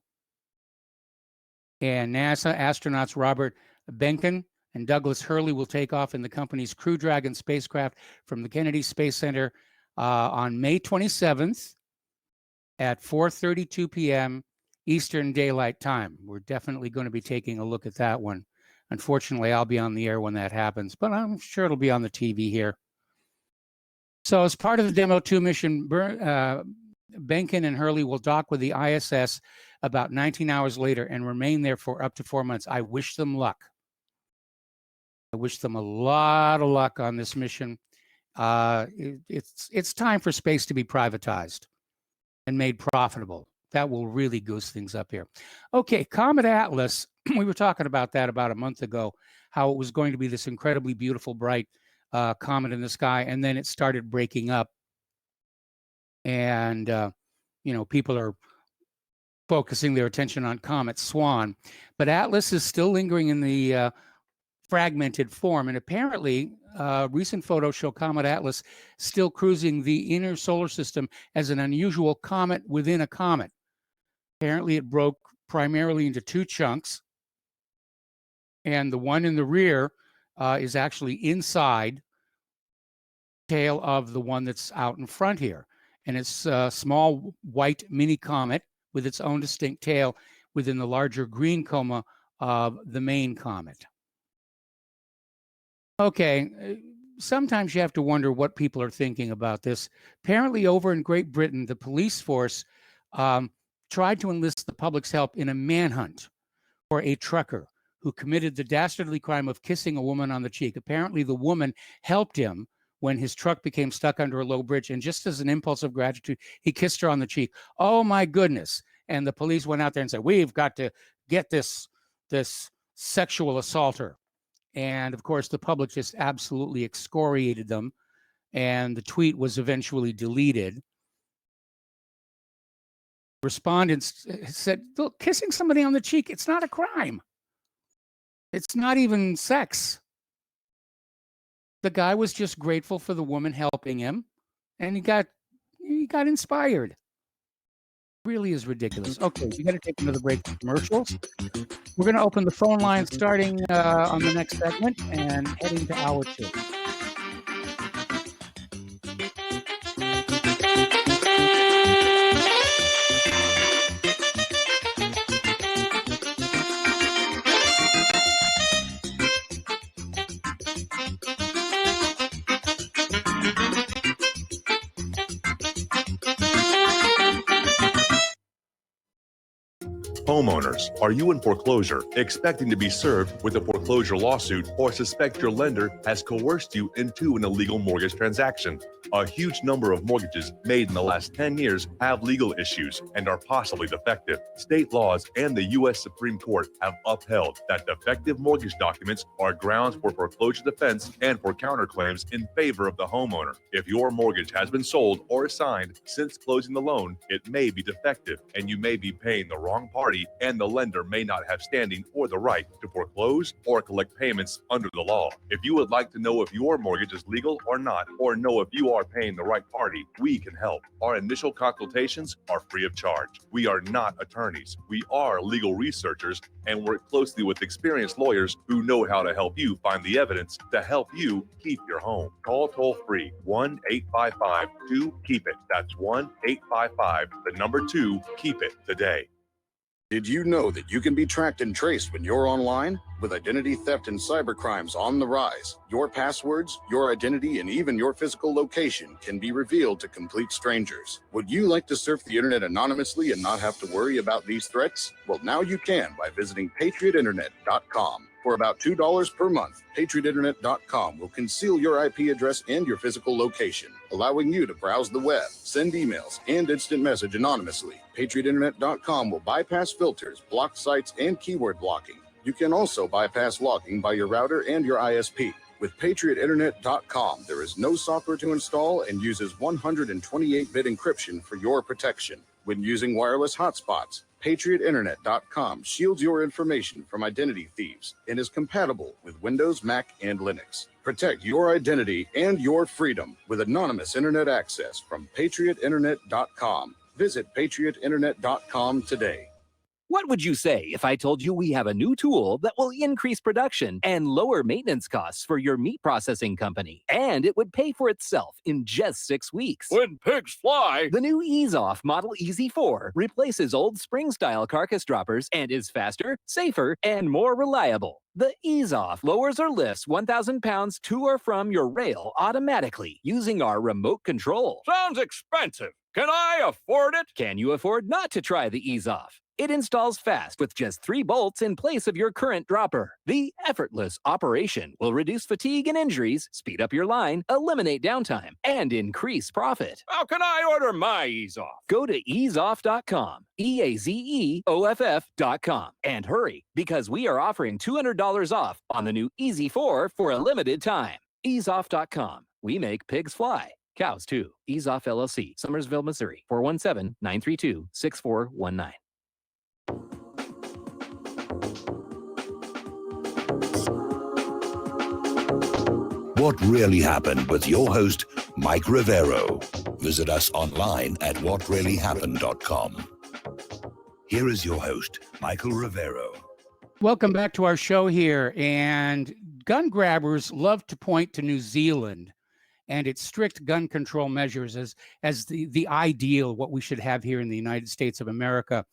And NASA astronauts Robert Behnken and Douglas Hurley will take off in the company's Crew Dragon spacecraft from the Kennedy Space Center on May 27th at 4:32 p.m. Eastern Daylight Time. We're definitely going to be taking a look at that one. Unfortunately, I'll be on the air when that happens, but I'm sure it'll be on the TV here. So as part of the Demo 2 mission, Behnken and Hurley will dock with the ISS about 19 hours later and remain there for up to 4 months. I wish them luck. I wish them a lot of luck on this mission. It's time for space to be privatized and made profitable. That will really goose things up here. Okay, Comet Atlas, we were talking about that about a month ago, how it was going to be this incredibly beautiful, bright comet in the sky, and then it started breaking up. And, people are focusing their attention on Comet Swan. But Atlas is still lingering in the fragmented form. And apparently, recent photos show Comet Atlas still cruising the inner solar system as an unusual comet within a comet. Apparently, it broke primarily into 2 chunks. And the one in the rear is actually inside the tail of the one that's out in front here. And it's a small white mini comet with its own distinct tail within the larger green coma of the main comet. Okay, sometimes you have to wonder what people are thinking about this. Apparently over in Great Britain, the police force tried to enlist the public's help in a manhunt for a trucker who committed the dastardly crime of kissing a woman on the cheek. Apparently the woman helped him when his truck became stuck under a low bridge. And just as an impulse of gratitude, he kissed her on the cheek. Oh, my goodness. And the police went out there and said, we've got to get this sexual assaulter. And of course, the public just absolutely excoriated them. And the tweet was eventually deleted. Respondents said, look, kissing somebody on the cheek, it's not a crime. It's not even sex. The guy was just grateful for the woman helping him, and he got inspired. Really is ridiculous. Okay, we got to take another break for commercials. We're going to open the phone line starting on the next segment and heading to hour 2. Homeowners, are you in foreclosure, expecting to be served with a foreclosure lawsuit, or suspect your lender has coerced you into an illegal mortgage transaction? A huge number of mortgages made in the last 10 years have legal issues and are possibly defective. State laws and the U.S. Supreme Court have upheld that defective mortgage documents are grounds for foreclosure defense and for counterclaims in favor of the homeowner. If your mortgage has been sold or assigned since closing the loan, it may be defective and you may be paying the wrong party, and the lender may not have standing or the right to foreclose or collect payments under the law. If you would like to know if your mortgage is legal or not, or know if you are paying the right party, we can help. Our initial consultations are free of charge. We are not attorneys. We are legal researchers and work closely with experienced lawyers who know how to help you find the evidence to help you keep your home. Call toll free 1-855-2-KEEP-IT. That's 1-855-2-KEEP-IT today. Did you know that you can be tracked and traced when you're online? With identity theft and cybercrimes on the rise, your passwords, your identity, and even your physical location can be revealed to complete strangers. Would you like to surf the internet anonymously and not have to worry about these threats? Well, now you can by visiting patriotinternet.com. For about $2 per month, patriotinternet.com will conceal your IP address and your physical location, allowing you to browse the web, send emails, and instant message anonymously. patriotinternet.com will bypass filters, block sites, and keyword blocking. You can also bypass logging by your router and your ISP. With patriotinternet.com, there is no software to install and uses 128-bit encryption for your protection. When using wireless hotspots, patriotinternet.com shields your information from identity thieves and is compatible with Windows, Mac, and Linux. Protect your identity and your freedom with anonymous internet access from patriotinternet.com. Visit patriotinternet.com today. What would you say if I told you we have a new tool that will increase production and lower maintenance costs for your meat processing company? And it would pay for itself in just 6 weeks. When pigs fly! The new EaseOff Model Easy 4 replaces old spring-style carcass droppers and is faster, safer, and more reliable. The EaseOff lowers or lifts 1,000 pounds to or from your rail automatically using our remote control. Sounds expensive. Can I afford it? Can you afford not to try the EaseOff? It installs fast with just 3 bolts in place of your current dropper. The effortless operation will reduce fatigue and injuries, speed up your line, eliminate downtime, and increase profit. How can I order my EaseOff? Go to easeoff.com, EAZEOFF.com, and hurry, because we are offering $200 off on the new Easy 4 for a limited time. Easeoff.com. We make pigs fly. Cows, too. EaseOff LLC, Summersville, Missouri, 417-932-6419. What really happened with your host, Mike Rivero. Visit us online at whatreallyhappened.com. Here is your host, Michael Rivero. Welcome back to our show here. And gun grabbers love to point to New Zealand and its strict gun control measures as the ideal, what we should have here in the United States of America.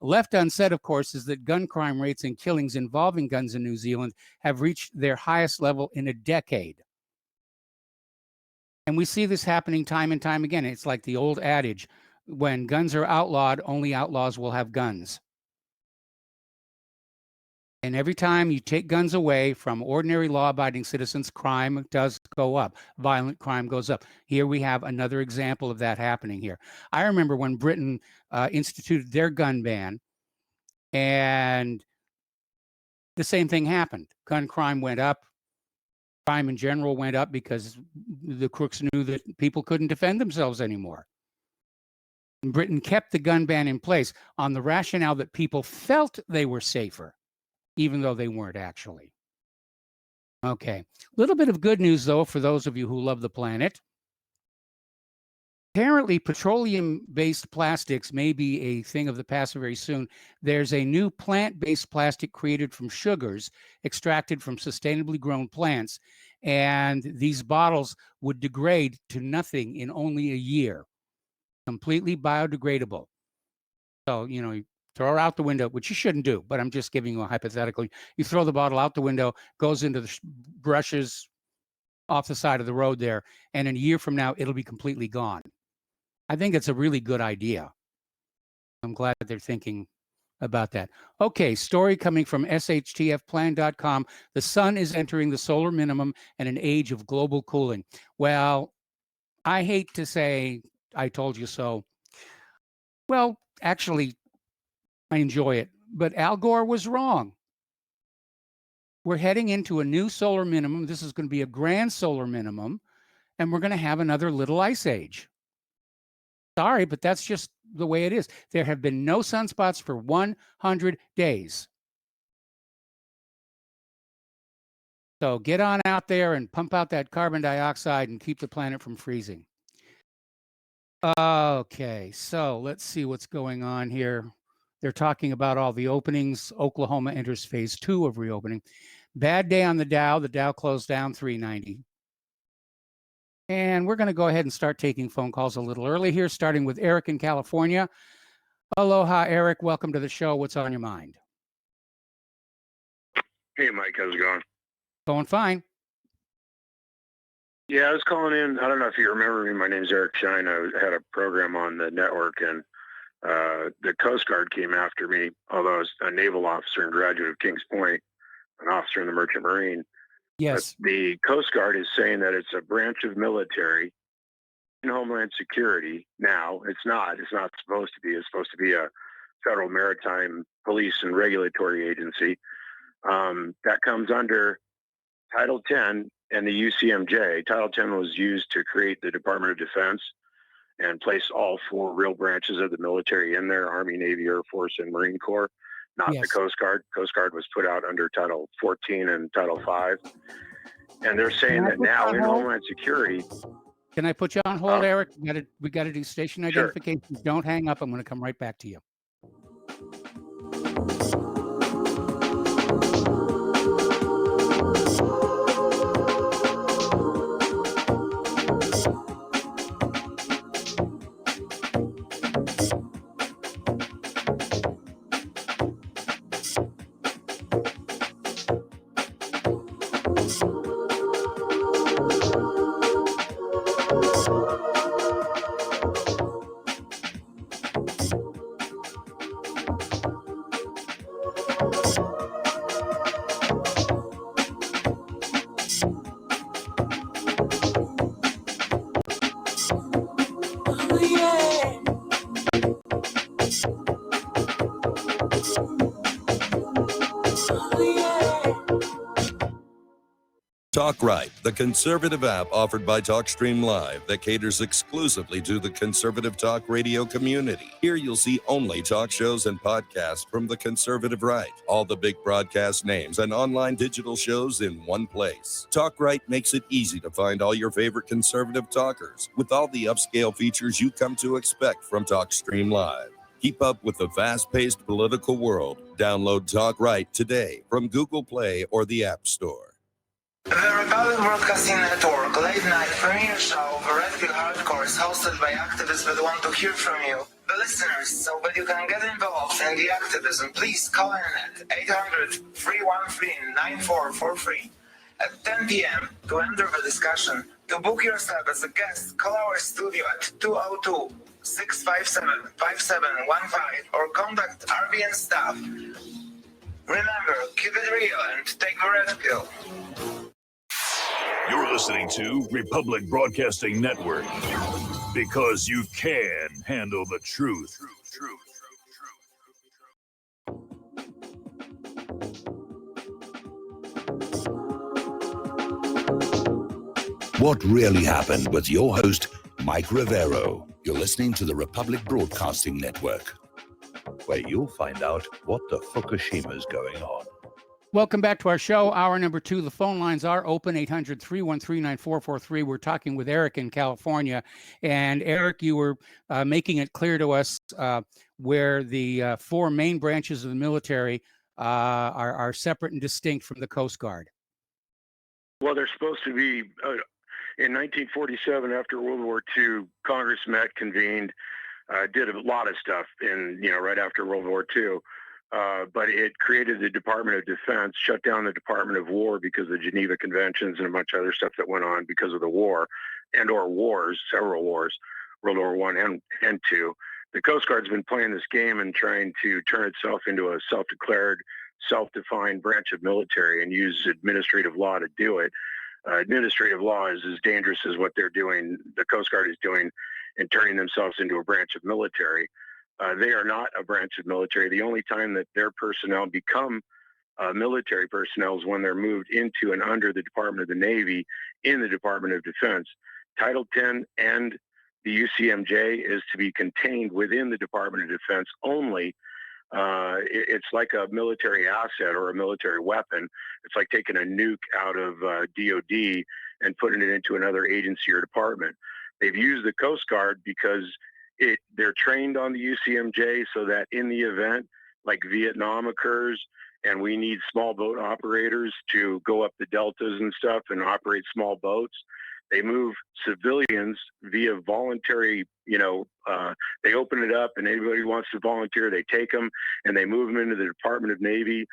Left unsaid, of course, is that gun crime rates and killings involving guns in New Zealand have reached their highest level in a decade. And we see this happening time and time again. It's like the old adage, when guns are outlawed, only outlaws will have guns. And every time you take guns away from ordinary law-abiding citizens, crime does go up. Violent crime goes up. Here we have another example of that happening here. I remember when Britain instituted their gun ban, and the same thing happened. Gun crime went up. Crime in general went up because the crooks knew that people couldn't defend themselves anymore. And Britain kept the gun ban in place on the rationale that people felt they were safer, even though they weren't actually. Okay, a little bit of good news, though, for those of you who love the planet. Apparently, petroleum-based plastics may be a thing of the past very soon. There's a new plant-based plastic created from sugars extracted from sustainably grown plants, and these bottles would degrade to nothing in only a year. Completely biodegradable. So, you throw it out the window, which you shouldn't do, but I'm just giving you a hypothetical. You throw the bottle out the window, goes into the brushes off the side of the road there, and in a year from now, it'll be completely gone. I think it's a really good idea. I'm glad that they're thinking about that. Okay, story coming from shtfplan.com. The sun is entering the solar minimum and an age of global cooling. Well, I hate to say I told you so. Well, actually, I enjoy it, but Al Gore was wrong. We're heading into a new solar minimum. This is going to be a grand solar minimum, and we're going to have another little ice age. Sorry, but that's just the way it is. There have been no sunspots for 100 days. So get on out there and pump out that carbon dioxide and keep the planet from freezing. Okay, so let's see what's going on here. They're talking about all the openings. Oklahoma enters phase 2 of reopening. Bad day on the Dow. The Dow closed down 390. And we're going to go ahead and start taking phone calls a little early here, starting with Eric in California. Aloha, Eric. Welcome to the show. What's on your mind? Hey, Mike. How's it going? Going fine. Yeah, I was calling in. I don't know if you remember me. My name's Eric Shine. I had a program on the network, and the Coast Guard came after me, although I was a naval officer and graduate of Kings Point, an officer in the Merchant Marine. Yes. But the Coast Guard is saying that it's a branch of military in Homeland Security. Now, it's not. It's not supposed to be. It's supposed to be a federal maritime police and regulatory agency. That comes under Title 10 and the UCMJ. Title 10 was used to create the Department of Defense and place all 4 real branches of the military in there: Army, Navy, Air Force, and Marine Corps. Not the Coast Guard. Coast Guard was put out under Title 14 and Title 5. And they're saying that now in Homeland Security. Can I put you on hold, Eric? We got to do station identification. Don't hang up. I'm going to come right back to you. Talk Right, the conservative app offered by TalkStream Live that caters exclusively to the conservative talk radio community. Here you'll see only talk shows and podcasts from the conservative right, all the big broadcast names and online digital shows in one place. Talk Right makes it easy to find all your favorite conservative talkers with all the upscale features you come to expect from TalkStream Live. Keep up with the fast-paced political world. Download Talk Right today from Google Play or the App Store. The Republic Broadcasting Network late-night premiere show, The Red Pill Hardcore, is hosted by activists that want to hear from you, the listeners. So that you can get involved in the activism, please call in at 800-313-9443 at 10 p.m. to enter the discussion. To book yourself as a guest, call our studio at 202-657-5715 or contact RBN staff Remember, keep it real and take the red pill. You're listening to Republic Broadcasting Network because you can handle the truth. What really happened with your host, Mike Rivero. You're listening to the Republic Broadcasting Network, where you'll find out what the Fukushima's going on. Welcome back to our show, hour number 2. The phone lines are open, 800-313-9443. We're talking with Eric in California. And Eric, you were making it clear to us where the 4 main branches of the military are separate and distinct from the Coast Guard. Well, they're supposed to be, in 1947, after World War II, Congress met, convened, did a lot of stuff right after World War II. But it created the Department of Defense, shut down the Department of War because of the Geneva Conventions and a bunch of other stuff that went on because of the war and/or wars, several wars, World War I and II. The Coast Guard's been playing this game and trying to turn itself into a self-declared, self-defined branch of military and use administrative law to do it. Administrative law is as dangerous as what they're doing, the Coast Guard is doing, in turning themselves into a branch of military. They are not a branch of military. The only time that their personnel become military personnel is when they're moved into and under the Department of the Navy in the Department of Defense. Title 10 and the UCMJ is to be contained within the Department of Defense only. It's like a military asset or a military weapon. It's like taking a nuke out of DOD and putting it into another agency or department. They've used the Coast Guard because they're trained on the UCMJ so that in the event like Vietnam occurs and we need small boat operators to go up the deltas and stuff and operate small boats, they move civilians via voluntary, they open it up and anybody who wants to volunteer, they take them and they move them into the Department of Navy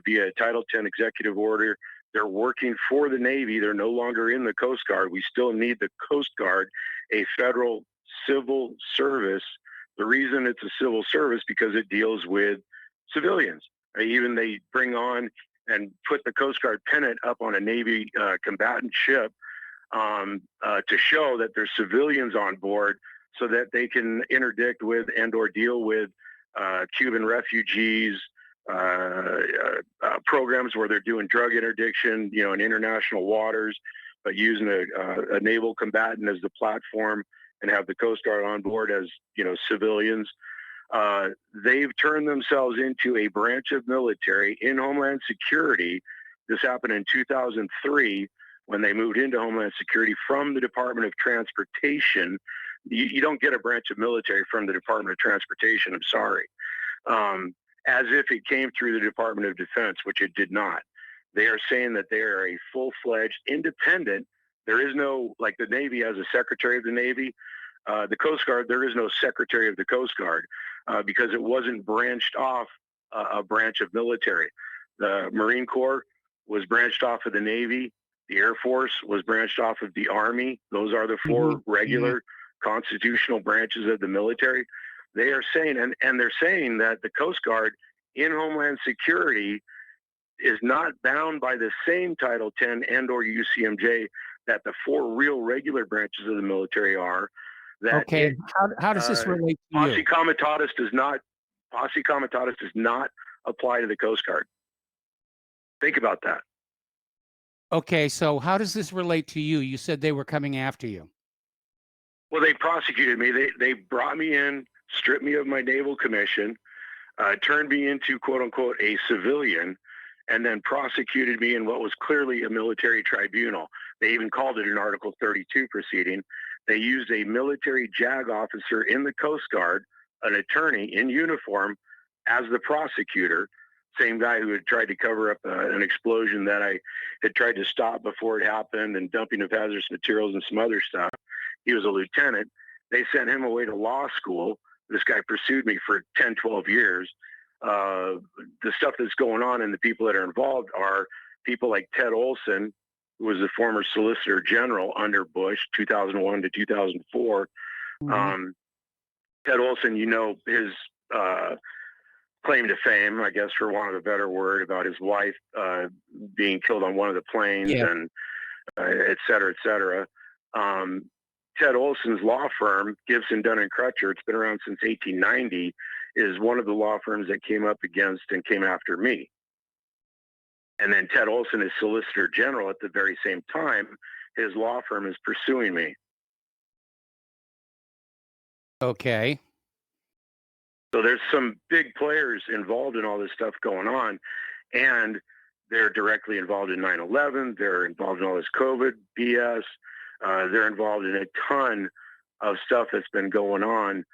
via Title 10 executive order. They're working for the Navy. They're no longer in the Coast Guard. We still need the Coast Guard, a federal civil service. The reason it's a civil service because it deals with civilians. Even they bring on and put the Coast Guard pennant up on a Navy combatant ship to show that there's civilians on board so that they can interdict with and or deal with Cuban refugees, programs where they're doing drug interdiction, in international waters, but using a naval combatant as the platform and have the Coast Guard on board as, civilians. They've turned themselves into a branch of military in Homeland Security. This happened in 2003 when they moved into Homeland Security from the Department of Transportation. You don't get a branch of military from the Department of Transportation, I'm sorry. As if it came through the Department of Defense, which it did not. They are saying that they are a full-fledged independent. There is no, like the Navy has a Secretary of the Navy. The Coast Guard, there is no Secretary of the Coast Guard because it wasn't branched off a branch of military. The Marine Corps was branched off of the Navy. The Air Force was branched off of the Army. Those are the 4 regular constitutional branches of the military. They are saying, and they're saying that the Coast Guard in Homeland Security is not bound by the same Title 10 and or UCMJ that the 4 real regular branches of the military are. That okay, how does this relate to you? Posse Comitatus does not apply to the Coast Guard. Think about that. Okay, so how does this relate to you? You said they were coming after you. Well, they prosecuted me. They brought me in, stripped me of my naval commission, turned me into, quote unquote, a civilian, and then prosecuted me in what was clearly a military tribunal. They even called it an Article 32 proceeding. They used a military JAG officer in the Coast Guard, an attorney in uniform, as the prosecutor, same guy who had tried to cover up an explosion that I had tried to stop before it happened and dumping of hazardous materials and some other stuff. He was a lieutenant. They sent him away to law school. This guy pursued me for 10, 12 years. The stuff that's going on and the people that are involved are people like Ted Olson, who was the former Solicitor General under Bush, 2001 to 2004. Ted Olson, his claim to fame, I guess, for want of a better word, about his wife being killed on one of the planes, Yeah. and et cetera, et cetera. Ted Olson's law firm, Gibson, Dunn and Crutcher, it's been around since 1890, is one of the law firms that came up against and came after me. And then Ted Olson is Solicitor General at the very same time. His law firm is pursuing me. Okay. So there's some big players involved in all this stuff going on, and they're directly involved in 9/11. They're involved in all this COVID BS. They're involved in a ton of stuff that's been going on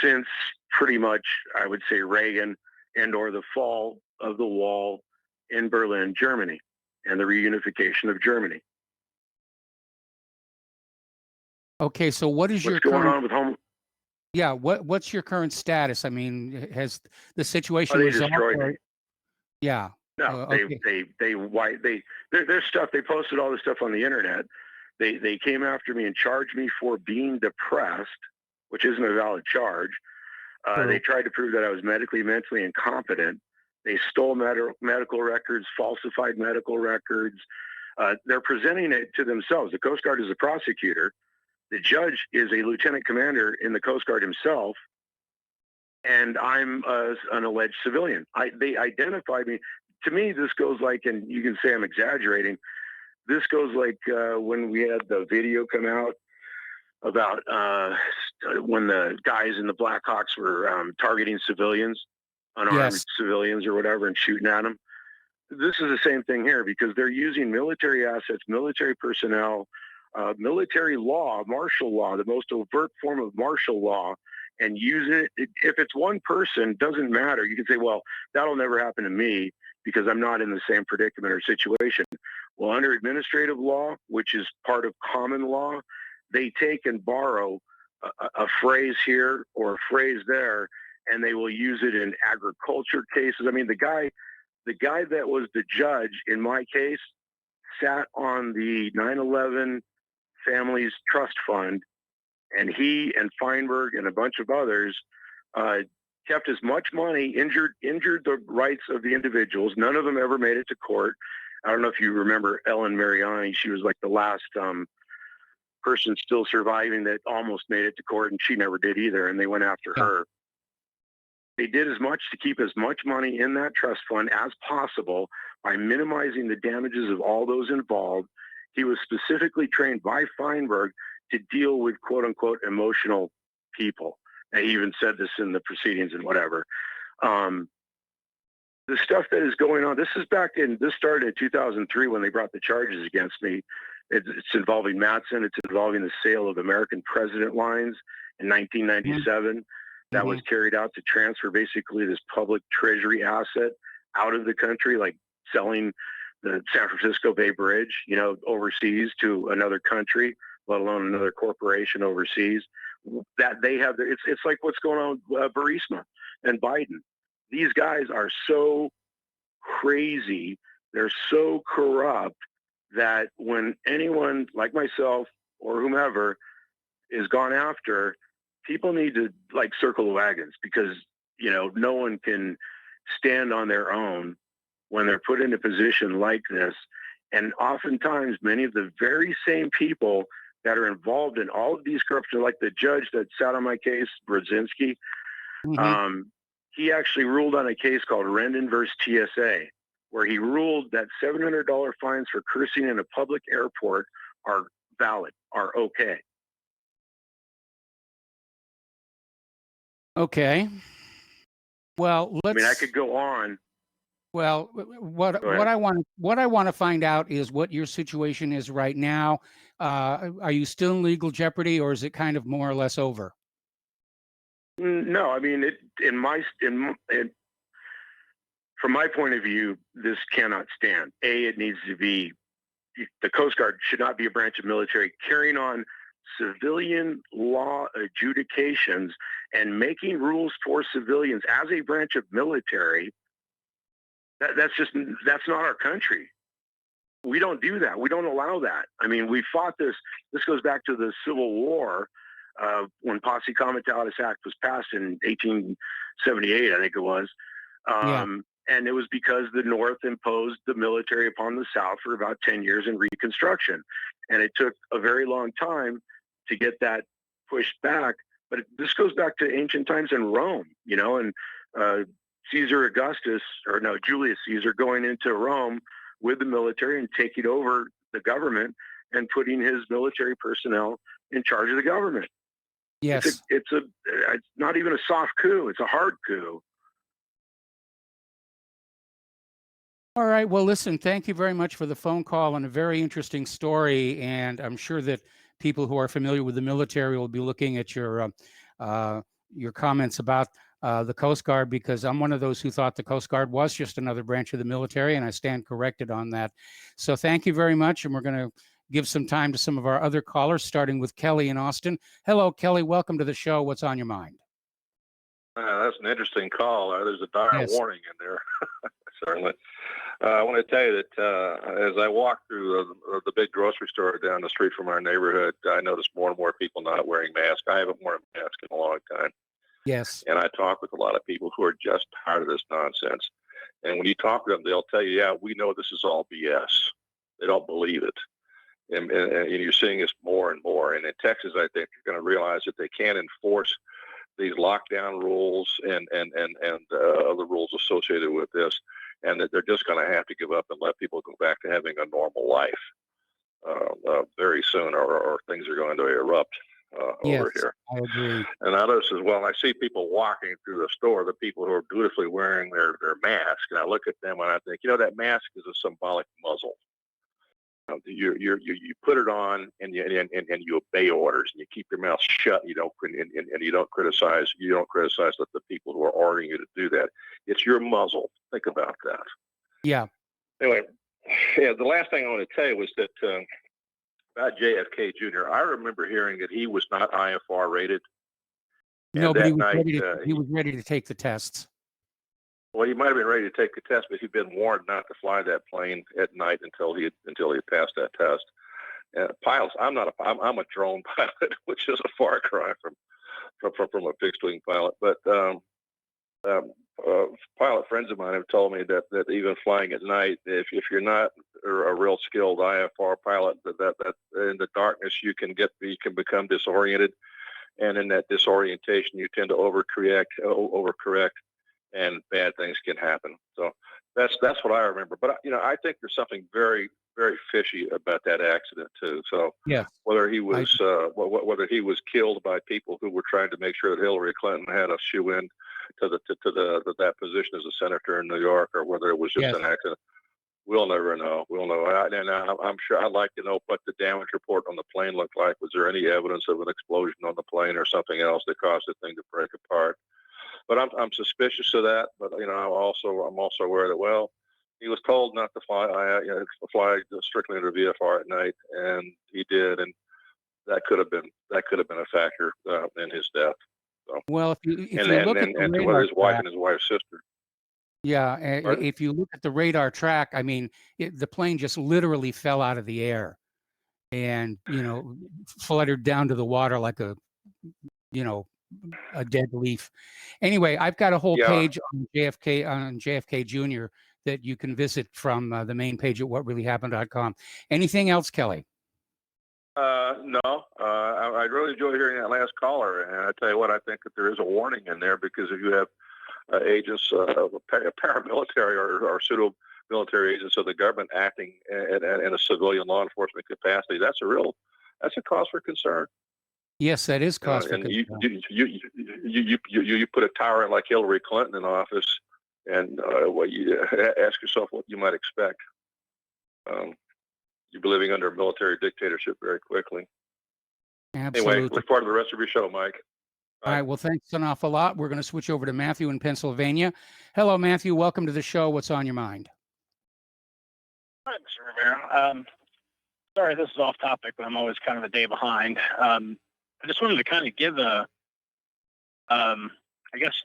since pretty much, I would say, Reagan and or the fall of the wall in Berlin, Germany, and the reunification of Germany. Okay, so what is your What's going current, on with home? yeah, what's your current status? I mean, has the situation They resolved? destroyed or- me. Yeah. No, okay. their stuff. They posted all this stuff on the internet. They came after me and charged me for being depressed, which isn't a valid charge. They tried to prove that I was mentally incompetent. They stole medical records, falsified medical records. They're presenting it to themselves. The Coast Guard is a prosecutor. The judge is a lieutenant commander in the Coast Guard himself. And I'm an alleged civilian. They identified me. To me, this goes like, and you can say I'm exaggerating, this goes like when we had the video come out about when the guys in the Blackhawks were targeting civilians, unarmed civilians or whatever, and shooting at them. This is the same thing here, because they're using military assets, military personnel, military law, martial law, the most overt form of martial law, and use it. If it's one person, doesn't matter. You can say, well, that'll never happen to me because I'm not in the same predicament or situation. Well, under administrative law, which is part of common law, they take and borrow a phrase here or a phrase there, and they will use it in agriculture cases. I mean, the guy that was the judge in my case sat on the 9/11 Families Trust Fund, and he and Feinberg and a bunch of others kept as much money, injured the rights of the individuals. None of them ever made it to court. I don't know if you remember Ellen Mariani. She was like the last person still surviving that almost made it to court, and she never did either, and they went after her. They did as much to keep as much money in that trust fund as possible by minimizing the damages of all those involved. He was specifically trained by Feinberg to deal with quote-unquote emotional people. And he even said this in the proceedings and whatever. The stuff that is going on, this started in 2003 when they brought the charges against me. It's involving Matson. It's involving the sale of American President lines in 1997. That was carried out to transfer basically this public treasury asset out of the country, like selling the San Francisco Bay Bridge, overseas to another country, let alone another corporation overseas. That they have, it's like what's going on with Burisma and Biden. These guys are so crazy, they're so corrupt that when anyone like myself or whomever is gone after, people need to circle the wagons, because no one can stand on their own when they're put in a position like this. And oftentimes many of the very same people that are involved in all of these corruption, like the judge that sat on my case, Brzezinski, he actually ruled on a case called Rendon versus TSA, where he ruled that $700 fines for cursing in a public airport are valid, are okay. Okay. Well, I mean, I could go on. Well, what I want to find out is what your situation is right now. Are you still in legal jeopardy, or is it kind of more or less over? No, I mean, from my point of view, this cannot stand. It needs to be, the Coast Guard should not be a branch of military carrying on civilian law adjudications and making rules for civilians as a branch of military. That's not our country. We don't do that. We don't allow that. I mean, we fought this. This goes back to the Civil War, when Posse Comitatus Act was passed in 1878, I think it was. Yeah. And it was because the North imposed the military upon the South for about 10 years in Reconstruction. And it took a very long time to get that pushed back. But this goes back to ancient times in Rome, and Caesar Augustus, or no, Julius Caesar, going into Rome with the military and taking over the government and putting his military personnel in charge of the government. Yes. It's not even a soft coup. It's a hard coup. All right. Well, listen, thank you very much for the phone call and a very interesting story. And I'm sure that people who are familiar with the military will be looking at your comments about the Coast Guard, because I'm one of those who thought the Coast Guard was just another branch of the military, and I stand corrected on that. So thank you very much. And we're going to give some time to some of our other callers, starting with Kelly in Austin. Hello, Kelly. Welcome to the show. What's on your mind? That's an interesting call. There's a dire warning in there, certainly. I want to tell you that as I walk through the big grocery store down the street from our neighborhood, I notice more and more people not wearing masks. I haven't worn a mask in a long time. Yes. And I talk with a lot of people who are just tired of this nonsense. And when you talk to them, they'll tell you, yeah, we know this is all BS. They don't believe it. And you're seeing this more and more. And in Texas, I think you're going to realize that they can't enforce these lockdown rules and other rules associated with this, and that they're just going to have to give up and let people go back to having a normal life very soon, or things are going to erupt over here. I agree. And others as well. I see people walking through the store, the people who are dutifully wearing their mask, and I look at them and I think, that mask is a symbolic muzzle. You put it on and you obey orders, and you keep your mouth shut. You don't criticize. You don't criticize the people who are ordering you to do that. It's your muzzle. Think about that. Yeah. Anyway, the last thing I want to tell you was that about JFK Jr. I remember hearing that he was not IFR rated. No, but he was ready to take the tests. Well, he might have been ready to take the test, but he'd been warned not to fly that plane at night until he passed that test. Pilots, I'm a drone pilot, which is a far cry from a fixed wing pilot. But pilot friends of mine have told me that even flying at night, if you're not a real skilled IFR pilot, that in the darkness you can become disoriented, and in that disorientation you tend to overcorrect. And bad things can happen. So that's what I remember. But I think there's something very, very fishy about that accident too. So whether he was killed by people who were trying to make sure that Hillary Clinton had a shoe in to that position as a senator in New York, or whether it was just an accident, we'll never know. We'll know. And I'm sure I'd like to know what the damage report on the plane looked like. Was there any evidence of an explosion on the plane or something else that caused the thing to break apart? But I'm suspicious of that. But I'm also aware that he was told not to fly strictly under VFR at night, and he did, and that could have been a factor in his death. So, well, if you look at the radar his wife track, and his wife's sister. Yeah, Pardon? if you look at the radar track, I mean, the plane just literally fell out of the air, and fluttered down to the water like a dead leaf. Anyway, I've got a whole page on JFK Jr. that you can visit from the main page at whatreallyhappened.com. Anything else, Kelly? No. I really enjoyed hearing that last caller, and I tell you what, I think that there is a warning in there, because if you have agents, paramilitary or pseudo military agents of the government acting in a civilian law enforcement capacity, that's a cause for concern. Yes, that is cause for and concern. you put a tyrant like Hillary Clinton in office, and you ask yourself what you might expect. You'll be living under a military dictatorship very quickly. Absolutely. Anyway, look forward to the rest of your show, Mike. All right. Well, thanks an awful lot. We're going to switch over to Matthew in Pennsylvania. Hello, Matthew. Welcome to the show. What's on your mind? Hi, Mr. Rivera. Sorry, this is off topic, but I'm always kind of a day behind. I just wanted to kind of give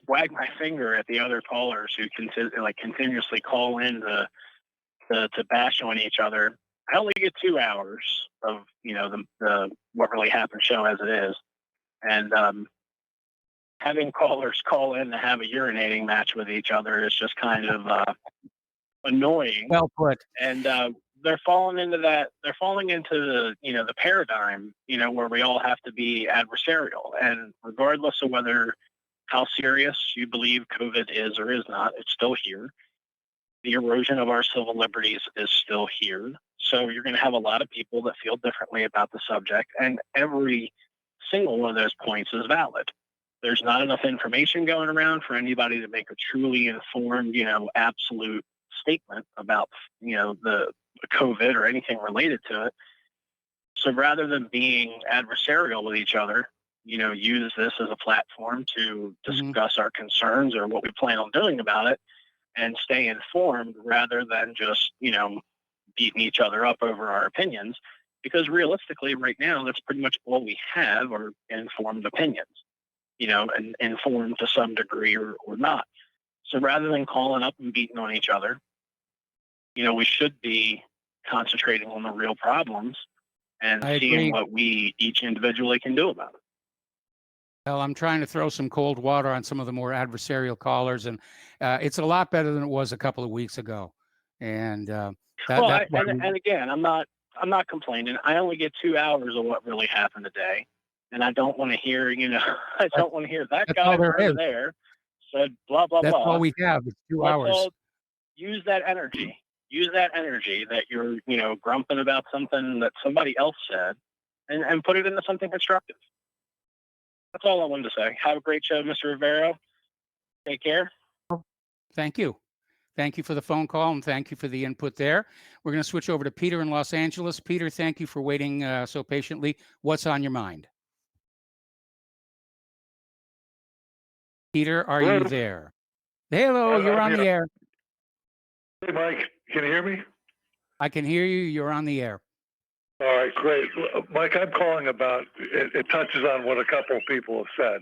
wag my finger at the other callers who continuously call in to bash on each other. I only get 2 hours of the What Really Happened show as it is, and having callers call in to have a urinating match with each other is just kind of annoying. Well put. And they're falling into that. They're falling into the the paradigm where we all have to be adversarial. And regardless of how serious you believe COVID is or is not, it's still here. The erosion of our civil liberties is still here. So you're going to have a lot of people that feel differently about the subject, and every single one of those points is valid. There's not enough information going around for anybody to make a truly informed, absolute statement about, the COVID or anything related to it. So rather than being adversarial with each other, use this as a platform to discuss our concerns or what we plan on doing about it and stay informed rather than just, beating each other up over our opinions. Because realistically, right now, that's pretty much all we have are informed opinions, and informed to some degree or not. So rather than calling up and beating on each other, we should be concentrating on the real problems and seeing what we each individually can do about it. Well, I'm trying to throw some cold water on some of the more adversarial callers, and it's a lot better than it was a couple of weeks ago. And and again, I'm not complaining. I only get 2 hours of what really happened today, and I don't want to hear, I don't want to hear that guy over there said blah blah blah. That's all we have. It's 2 hours. Use that energy. Use that energy that you're, grumping about something that somebody else said, and put it into something constructive. That's all I wanted to say. Have a great show, Mr. Rivero. Take care. Thank you. Thank you for the phone call, and thank you for the input there. We're going to switch over to Peter in Los Angeles. Peter, thank you for waiting so patiently. What's on your mind? Peter, are you there? Hello, you're on the air. Hey, Mike, can you hear me? I can hear you. You're on the air. All right, great. Mike, I'm calling about, it touches on what a couple of people have said.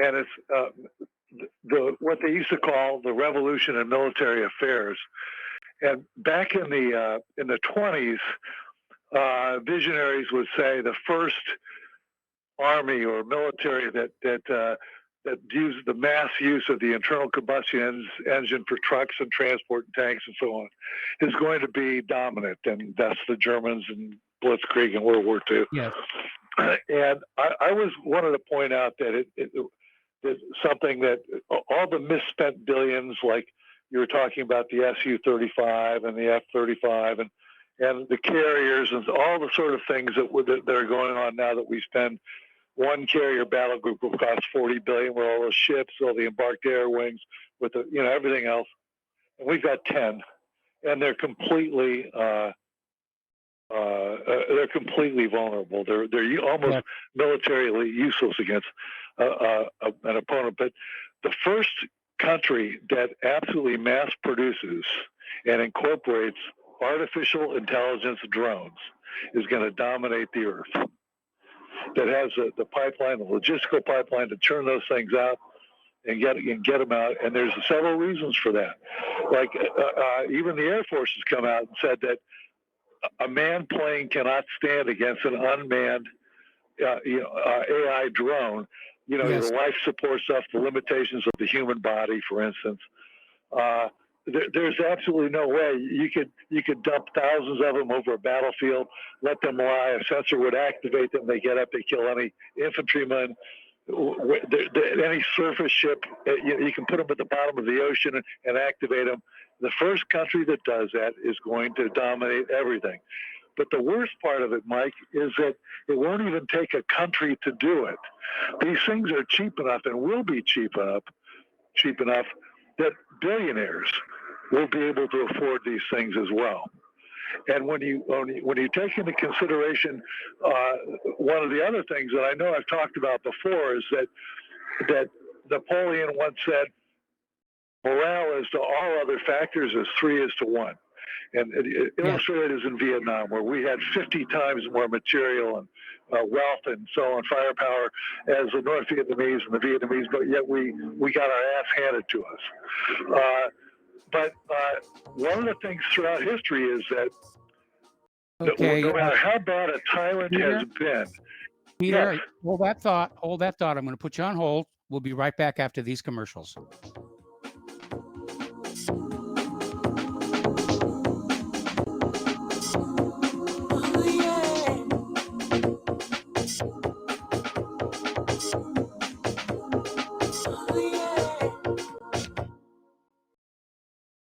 And it's what they used to call the revolution in military affairs. And back in the 20s, visionaries would say the first army or military that used the mass use of the internal combustion engine for trucks and transport and tanks and so on is going to be dominant. And that's the Germans and Blitzkrieg in World War II. Yes. And I wanted to point out that it's something that all the misspent billions, like you were talking about the Su-35 and the F-35 and the carriers and all the sort of things that are going on now that we spend. One carrier battle group will cost $40 billion with all the ships, all the embarked air wings, with everything else. And we've got 10, and they're completely vulnerable. They're almost militarily useless against an opponent. But the first country that absolutely mass produces and incorporates artificial intelligence drones is going to dominate the earth. That has the pipeline, the logistical pipeline to churn those things out and get them out. And there's several reasons for that. Like even the Air Force has come out and said that a manned plane cannot stand against an unmanned AI drone. Yes. The life support stuff, the limitations of the human body, for instance. There's absolutely no way you could dump thousands of them over a battlefield, let them lie. A sensor would activate them. They get up, they kill any infantryman, any surface ship. You can put them at the bottom of the ocean and activate them. The first country that does that is going to dominate everything. But the worst part of it, Mike, is that it won't even take a country to do it. These things are cheap enough and will be cheap enough that billionaires will be able to afford these things as well. And when you take into consideration one of the other things that I know I've talked about before is that Napoleon once said, morale as to all other factors is 3:1. And it illustrated is in Vietnam, where we had 50 times more material and wealth and so on, firepower, as the North Vietnamese and the Vietnamese, but yet we got our ass handed to us. But one of the things throughout history is that no matter how bad a tyrant has been. Peter, yes. hold that thought. I'm going to put you on hold. We'll be right back after these commercials.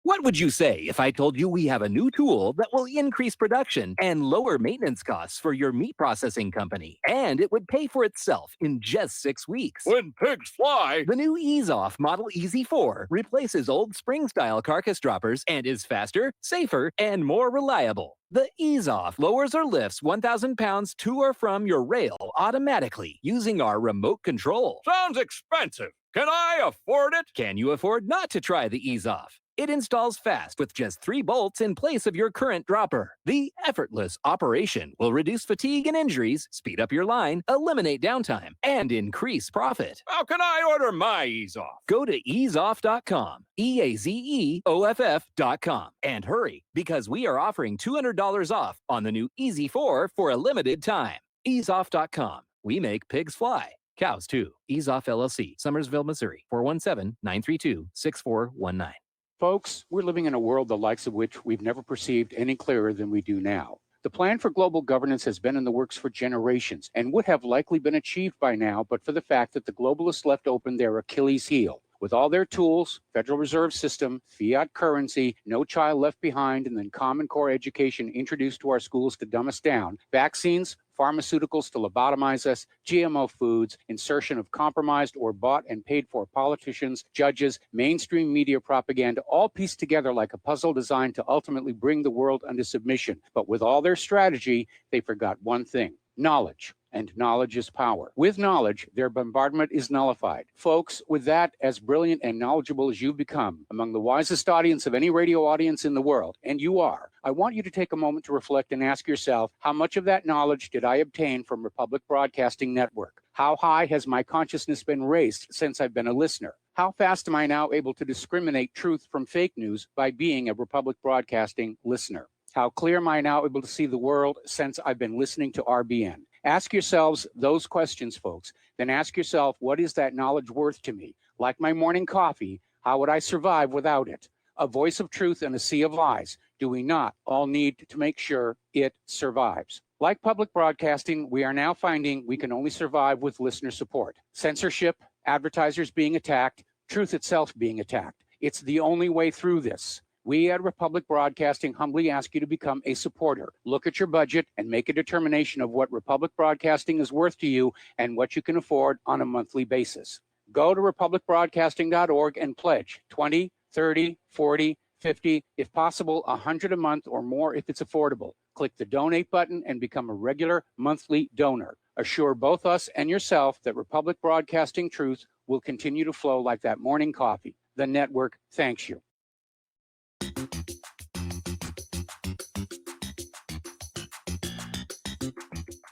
What would you say if I told you we have a new tool that will increase production and lower maintenance costs for your meat processing company? And it would pay for itself in just 6 weeks. When pigs fly! The new Ease Off Model EZ4 replaces old spring-style carcass droppers and is faster, safer, and more reliable. The Ease Off lowers or lifts 1,000 pounds to or from your rail automatically using our remote control. Sounds expensive. Can I afford it? Can you afford not to try the Ease Off? It installs fast with just 3 bolts in place of your current dropper. The effortless operation will reduce fatigue and injuries, speed up your line, eliminate downtime, and increase profit. How can I order my Ease Off? Go to easeoff.com, EAZEOFF.com, and hurry because we are offering $200 off on the new EZ4 for a limited time. Easeoff.com. We make pigs fly. Cows too. Ease Off LLC, Summersville, Missouri, 417-932-6419. Folks, we're living in a world the likes of which we've never perceived any clearer than we do now. The plan for global governance has been in the works for generations and would have likely been achieved by now, but for the fact that the globalists left open their Achilles heel. With all their tools, Federal Reserve System, fiat currency, no child left behind, and then Common Core education introduced to our schools to dumb us down, vaccines, pharmaceuticals to lobotomize us, GMO foods, insertion of compromised or bought and paid for politicians, judges, mainstream media propaganda, all pieced together like a puzzle designed to ultimately bring the world under submission. But with all their strategy, they forgot one thing: knowledge. And knowledge is power. With knowledge, their bombardment is nullified. Folks, with that, as brilliant and knowledgeable as you've become, among the wisest audience of any radio audience in the world, and you are, I want you to take a moment to reflect and ask yourself, how much of that knowledge did I obtain from Republic Broadcasting Network? How high has my consciousness been raised since I've been a listener? How fast am I now able to discriminate truth from fake news by being a Republic Broadcasting listener? How clear am I now able to see the world since I've been listening to RBN? Ask yourselves those questions, folks. Then ask yourself, what is that knowledge worth to me? Like my morning coffee, how would I survive without it? A voice of truth in a sea of lies. Do we not all need to make sure it survives? Like public broadcasting, we are now finding we can only survive with listener support. Censorship, advertisers being attacked, truth itself being attacked. It's the only way through this. We at Republic Broadcasting humbly ask you to become a supporter. Look at your budget and make a determination of what Republic Broadcasting is worth to you and what you can afford on a monthly basis. Go to republicbroadcasting.org and pledge 20, 30, 40, 50, if possible, 100 a month or more if it's affordable. Click the donate button and become a regular monthly donor. Assure both us and yourself that Republic Broadcasting truth will continue to flow like that morning coffee. The network thanks you.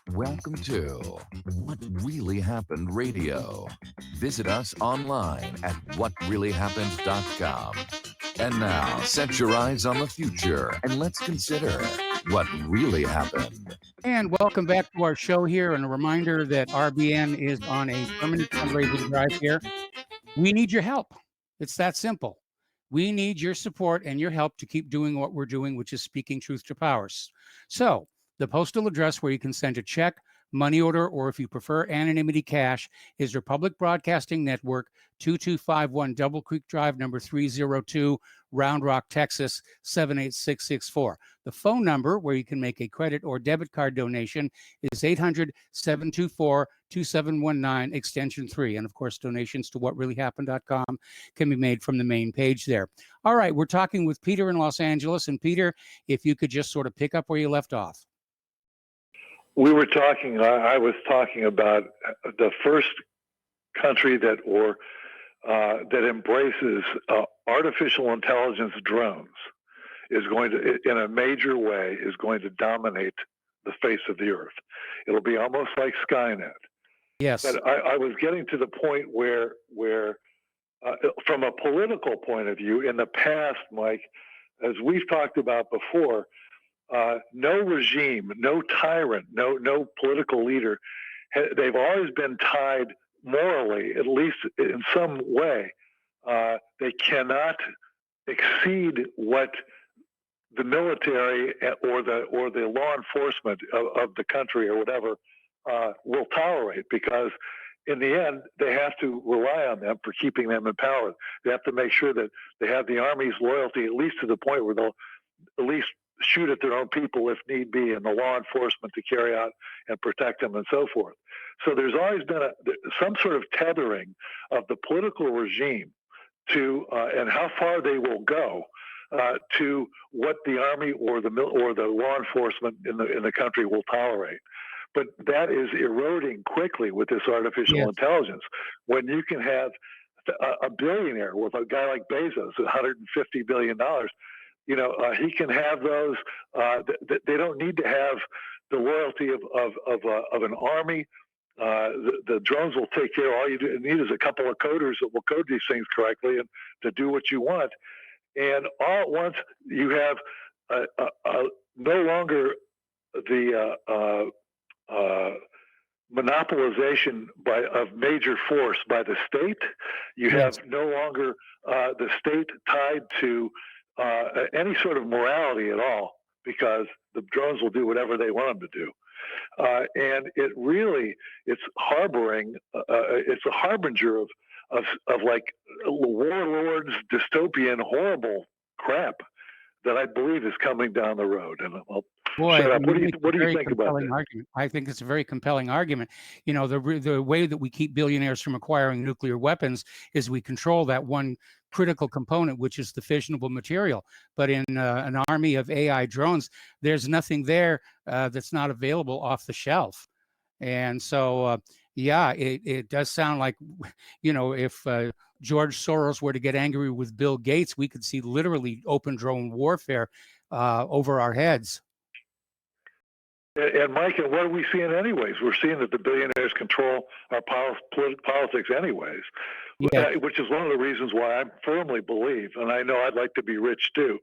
Welcome to What Really Happened Radio. Visit us online at whatreallyhappened.com. And now, set your eyes on the future and let's consider what really happened. And welcome back to our show here. And a reminder that RBN is on a permanent fundraising drive here. We need your help. It's that simple. We need your support and your help to keep doing what we're doing, which is speaking truth to powers. So the postal address where you can send a check, money order, or if you prefer anonymity cash is Republic Broadcasting Network, 2251 Double Creek Drive, number 302, Round Rock, Texas, 78664. The phone number where you can make a credit or debit card donation is 800-724-2719, extension 3. And of course, donations to whatreallyhappened.com can be made from the main page there. All right, we're talking with Peter in Los Angeles. And Peter, if you could just sort of pick up where you left off. I was talking about the first country that embraces artificial intelligence drones is going to, in a major way, is going to dominate the face of the earth. It'll be almost like Skynet. Yes. But I was getting to the point where from a political point of view, in the past, Mike, as we've talked about before, no regime, no tyrant, no political leader, they've always been tied morally, at least in some way, they cannot exceed what the military or the law enforcement of the country or whatever will tolerate, because in the end, they have to rely on them for keeping them in power. They have to make sure that they have the Army's loyalty, at least to the point where they'll at least shoot at their own people if need be, and the law enforcement to carry out and protect them and so forth. So there's always been some sort of tethering of the political regime to and how far they will go to what the Army or the law enforcement in the country will tolerate. But that is eroding quickly with this artificial intelligence. When you can have a billionaire with a guy like Bezos, $150 billion, he can have those. They don't need to have the loyalty of an army. The drones will take care. All you need is a couple of coders that will code these things correctly and to do what you want. And all at once, you have no longer the monopolization of major force by the state. You have no longer the state tied to any sort of morality at all, because the drones will do whatever they want them to do. And it's harboring, it's a harbinger of like warlords, dystopian, horrible crap that I believe is coming down the road. And I'll shut up. What do you think about that? Argument. I think it's a very compelling argument. The way that we keep billionaires from acquiring nuclear weapons is we control that one critical component, which is the fissionable material. But in an army of AI drones, there's nothing there that's not available off the shelf. And so, it does sound like, if George Soros were to get angry with Bill Gates, we could see literally open drone warfare over our heads. And Mike, and what are we seeing anyways? We're seeing that the billionaires control our politics anyways, which is one of the reasons why I firmly believe, and I know I'd like to be rich too,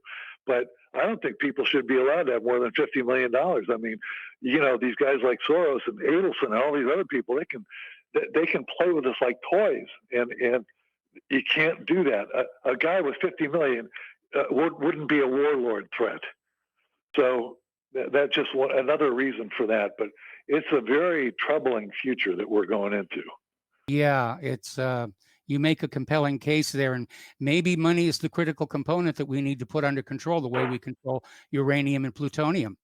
but I don't think people should be allowed to have more than $50 million. I mean, these guys like Soros and Adelson and all these other people, they can play with us like toys, and you can't do that. A guy with 50 million wouldn't be a warlord threat. So that's just another reason for that. But it's a very troubling future that we're going into. Yeah, it's you make a compelling case there, and maybe money is the critical component that we need to put under control, the way we control uranium and plutonium.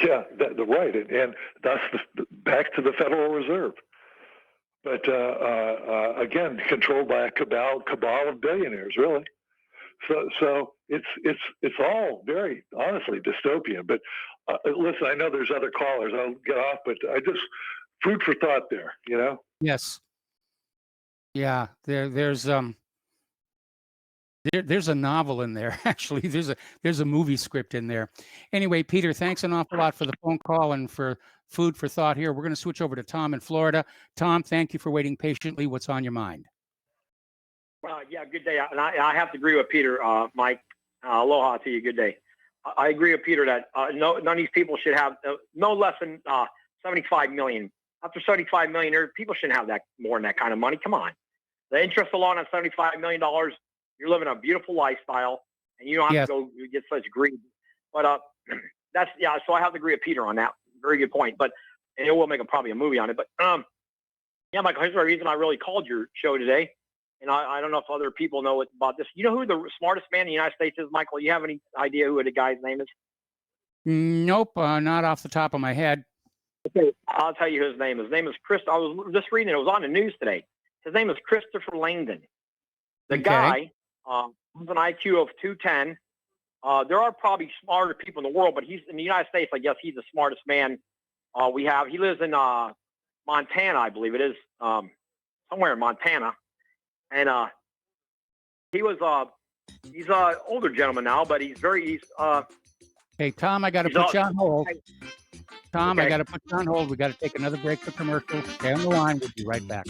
Yeah, right, and that's back to the Federal Reserve. But again, controlled by a cabal of billionaires, really. So it's all very honestly dystopian. But listen, I know there's other callers. I'll get off, but I just food for thought there. Yes. Yeah. There's a novel in there. Actually, there's a movie script in there. Anyway, Peter, thanks an awful lot for the phone call and for food for thought here. We're going to switch over to Tom in Florida. Tom, thank you for waiting patiently. What's on your mind? Well, good day. And I have to agree with Peter, Mike. Aloha to you. Good day. I agree with Peter that none of these people should have no less than 75 million. After 75 million, people shouldn't have that more than that kind of money. Come on. The interest alone on $75 million, you're living a beautiful lifestyle, and you don't have to go get such greed. But so I have to agree with Peter on that. Very good point. But and it will make probably a movie on it. But Michael, here's the reason I really called your show today. And I don't know if other people know about this. You know who the smartest man in the United States is, Michael? You have any idea who the guy's name is? Nope, not off the top of my head. Okay, I'll tell you his name. His name is Chris. I was just reading it. It was on the news today. His name is Christopher Langdon. The guy has an IQ of 210. There are probably smarter people in the world, but he's in the United States. I guess he's the smartest man we have. He lives in Montana, I believe it is, somewhere in Montana. And he's an older gentleman now, but he's Hey, Tom, I got to put you on hold. Tom, I got to put you on hold. We got to take another break for commercial. Stay on the line. We'll be right back.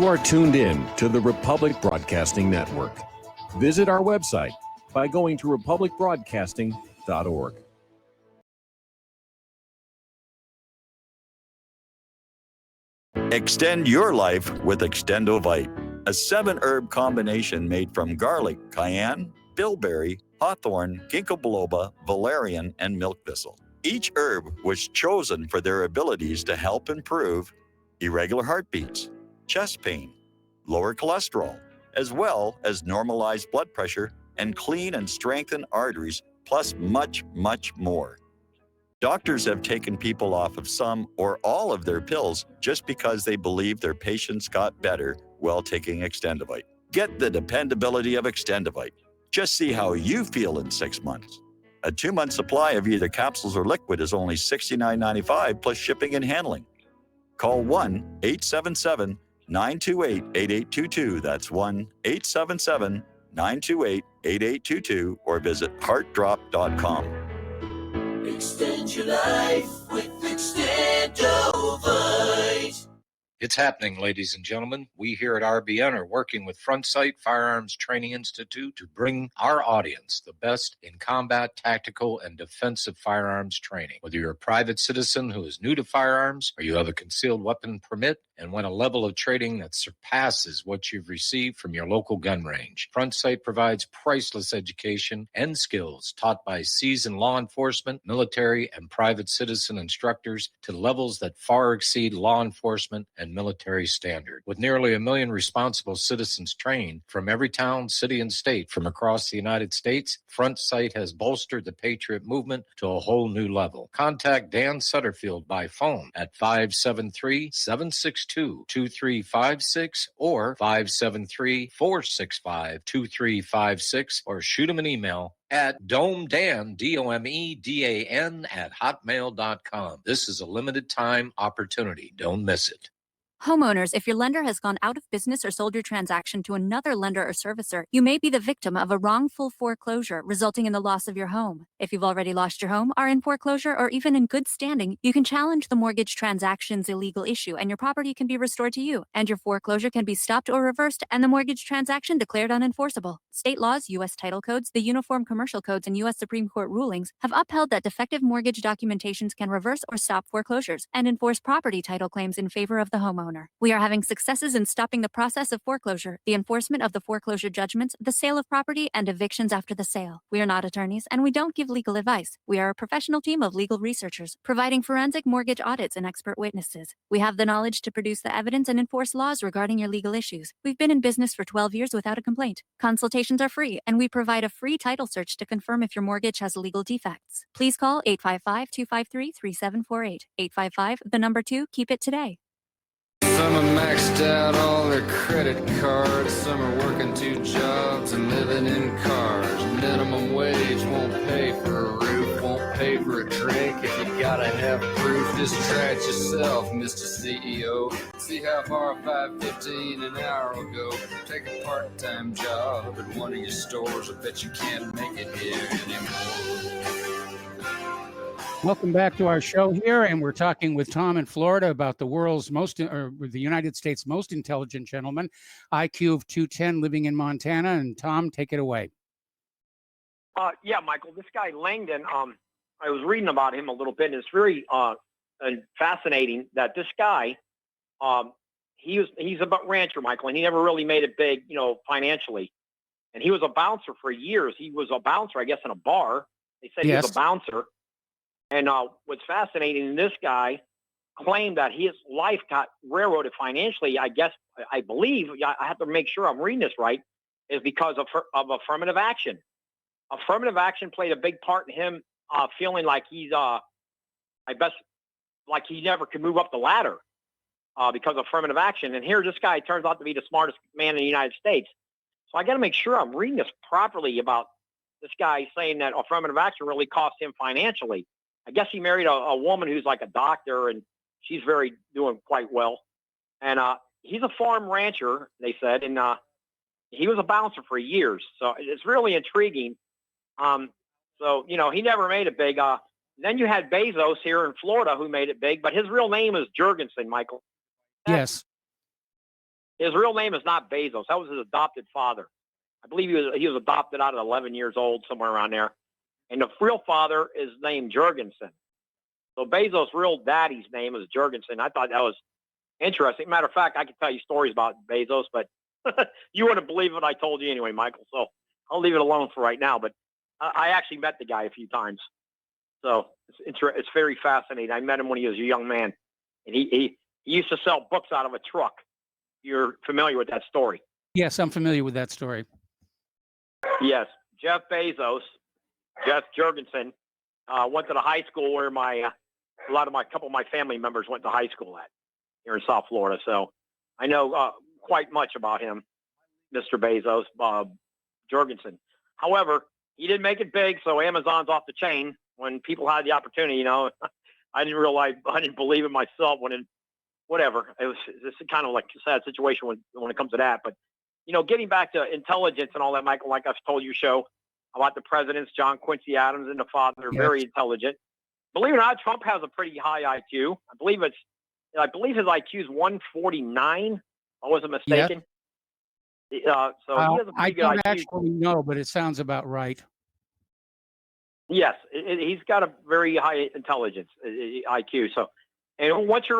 are tuned in to the Republic Broadcasting Network. Visit our website by going to republicbroadcasting.org. Extend your life with Extendovite, a 7-herb combination made from garlic, cayenne, bilberry, hawthorn, ginkgo biloba, valerian, and milk thistle. Each herb was chosen for their abilities to help improve irregular heartbeats, chest pain, lower cholesterol, as well as normalize blood pressure and clean and strengthen arteries, plus much, much more. Doctors have taken people off of some or all of their pills just because they believe their patients got better while taking Extendovite. Get the dependability of Extendovite. Just see how you feel in 6 months. A 2-month supply of either capsules or liquid is only $69.95 plus shipping and handling. Call 1-877-928-8822. That's 1-877-928-8822 or visit heartdrop.com. Extend your life with Extendovite. It's happening, ladies and gentlemen. We here at RBN are working with Front Sight Firearms Training Institute to bring our audience the best in combat, tactical, and defensive firearms training. Whether you're a private citizen who is new to firearms or you have a concealed weapon permit and want a level of training that surpasses what you've received from your local gun range, Front Sight provides priceless education and skills taught by seasoned law enforcement, military, and private citizen instructors to levels that far exceed law enforcement and military standard. With nearly 1 million responsible citizens trained from every town, city, and state from across the United States, Front Sight has bolstered the Patriot movement to a whole new level. Contact Dan Sutterfield by phone at 573-762-2356 or 573-465-2356 or shoot him an email at domedan, DOMEDAN @hotmail.com. This is a limited time opportunity. Don't miss it. Homeowners, if your lender has gone out of business or sold your transaction to another lender or servicer, you may be the victim of a wrongful foreclosure, resulting in the loss of your home. If you've already lost your home, are in foreclosure, or even in good standing, you can challenge the mortgage transaction's illegal issue, and your property can be restored to you, and your foreclosure can be stopped or reversed, and the mortgage transaction declared unenforceable. State laws, U.S. title codes, the Uniform Commercial Codes, and U.S. Supreme Court rulings have upheld that defective mortgage documentations can reverse or stop foreclosures and enforce property title claims in favor of the homeowner. We are having successes in stopping the process of foreclosure, the enforcement of the foreclosure judgments, the sale of property, and evictions after the sale. We are not attorneys, and we don't give legal advice. We are a professional team of legal researchers, providing forensic mortgage audits and expert witnesses. We have the knowledge to produce the evidence and enforce laws regarding your legal issues. We've been in business for 12 years without a complaint. Consultations are free, and we provide a free title search to confirm if your mortgage has legal defects. Please call 855-253-3748. 855, keep it today. Some are maxed out all their credit cards. Some are working 2 jobs and living in cars. Minimum wage won't pay for a roof, won't pay for a drink. If you gotta have proof, just try it yourself, Mr. CEO. See how far $5.15 an hour will go. Take a part-time job at one of your stores. I bet you can't make it here anymore. Welcome back to our show here, and we're talking with Tom in Florida about the world's the United States' most intelligent gentleman, IQ of 210, living in Montana. And Tom, take it away. Yeah, Michael, this guy Langdon, I was reading about him a little bit, and it's very fascinating that this guy, he's a rancher, Michael, and he never really made it big, financially. And he was a bouncer for years. He was a bouncer, I guess, in a bar. They said he was a bouncer. And what's fascinating, this guy claimed that his life got railroaded financially. I believe, I have to make sure I'm reading this right, is because of affirmative action. Affirmative action played a big part in him feeling like he's, like he never could move up the ladder because of affirmative action. And here, this guy turns out to be the smartest man in the United States. So I got to make sure I'm reading this properly about this guy saying that affirmative action really cost him financially. I guess he married a woman who's like a doctor, and she's doing quite well. And he's a farm rancher, they said, and he was a bouncer for years. So it's really intriguing. So, he never made it big. Then you had Bezos here in Florida who made it big, but his real name is Jurgensen, Michael. Yes. His real name is not Bezos. That was his adopted father. I believe he was adopted out at 11 years old, somewhere around there. And the real father is named Jurgensen. So Bezos' real daddy's name is Jurgensen. I thought that was interesting. Matter of fact, I could tell you stories about Bezos, but you wouldn't believe what I told you anyway, Michael. So I'll leave it alone for right now. But I actually met the guy a few times. So it's very fascinating. I met him when he was a young man. And he used to sell books out of a truck. You're familiar with that story? Yes, I'm familiar with that story. Yes. Jeff Bezos, Jeff Jurgensen, went to the high school where a couple of my family members went to high school at here in South Florida. So I know quite much about him, Mr. Bezos, Jurgensen. However, he didn't make it big, so Amazon's off the chain. When people had the opportunity, I didn't realize, I didn't believe in myself whatever. It's kind of like a sad situation when it comes to that. But, getting back to intelligence and all that, Michael, like I've told you show about the presidents, John Quincy Adams and the father, they're very intelligent. Believe it or not, Trump has a pretty high IQ. I believe his IQ is 149. If I wasn't mistaken. So he has a I pretty good don't IQ. actually know, but it sounds about right. Yes, he's got a very high intelligence IQ. So, and once you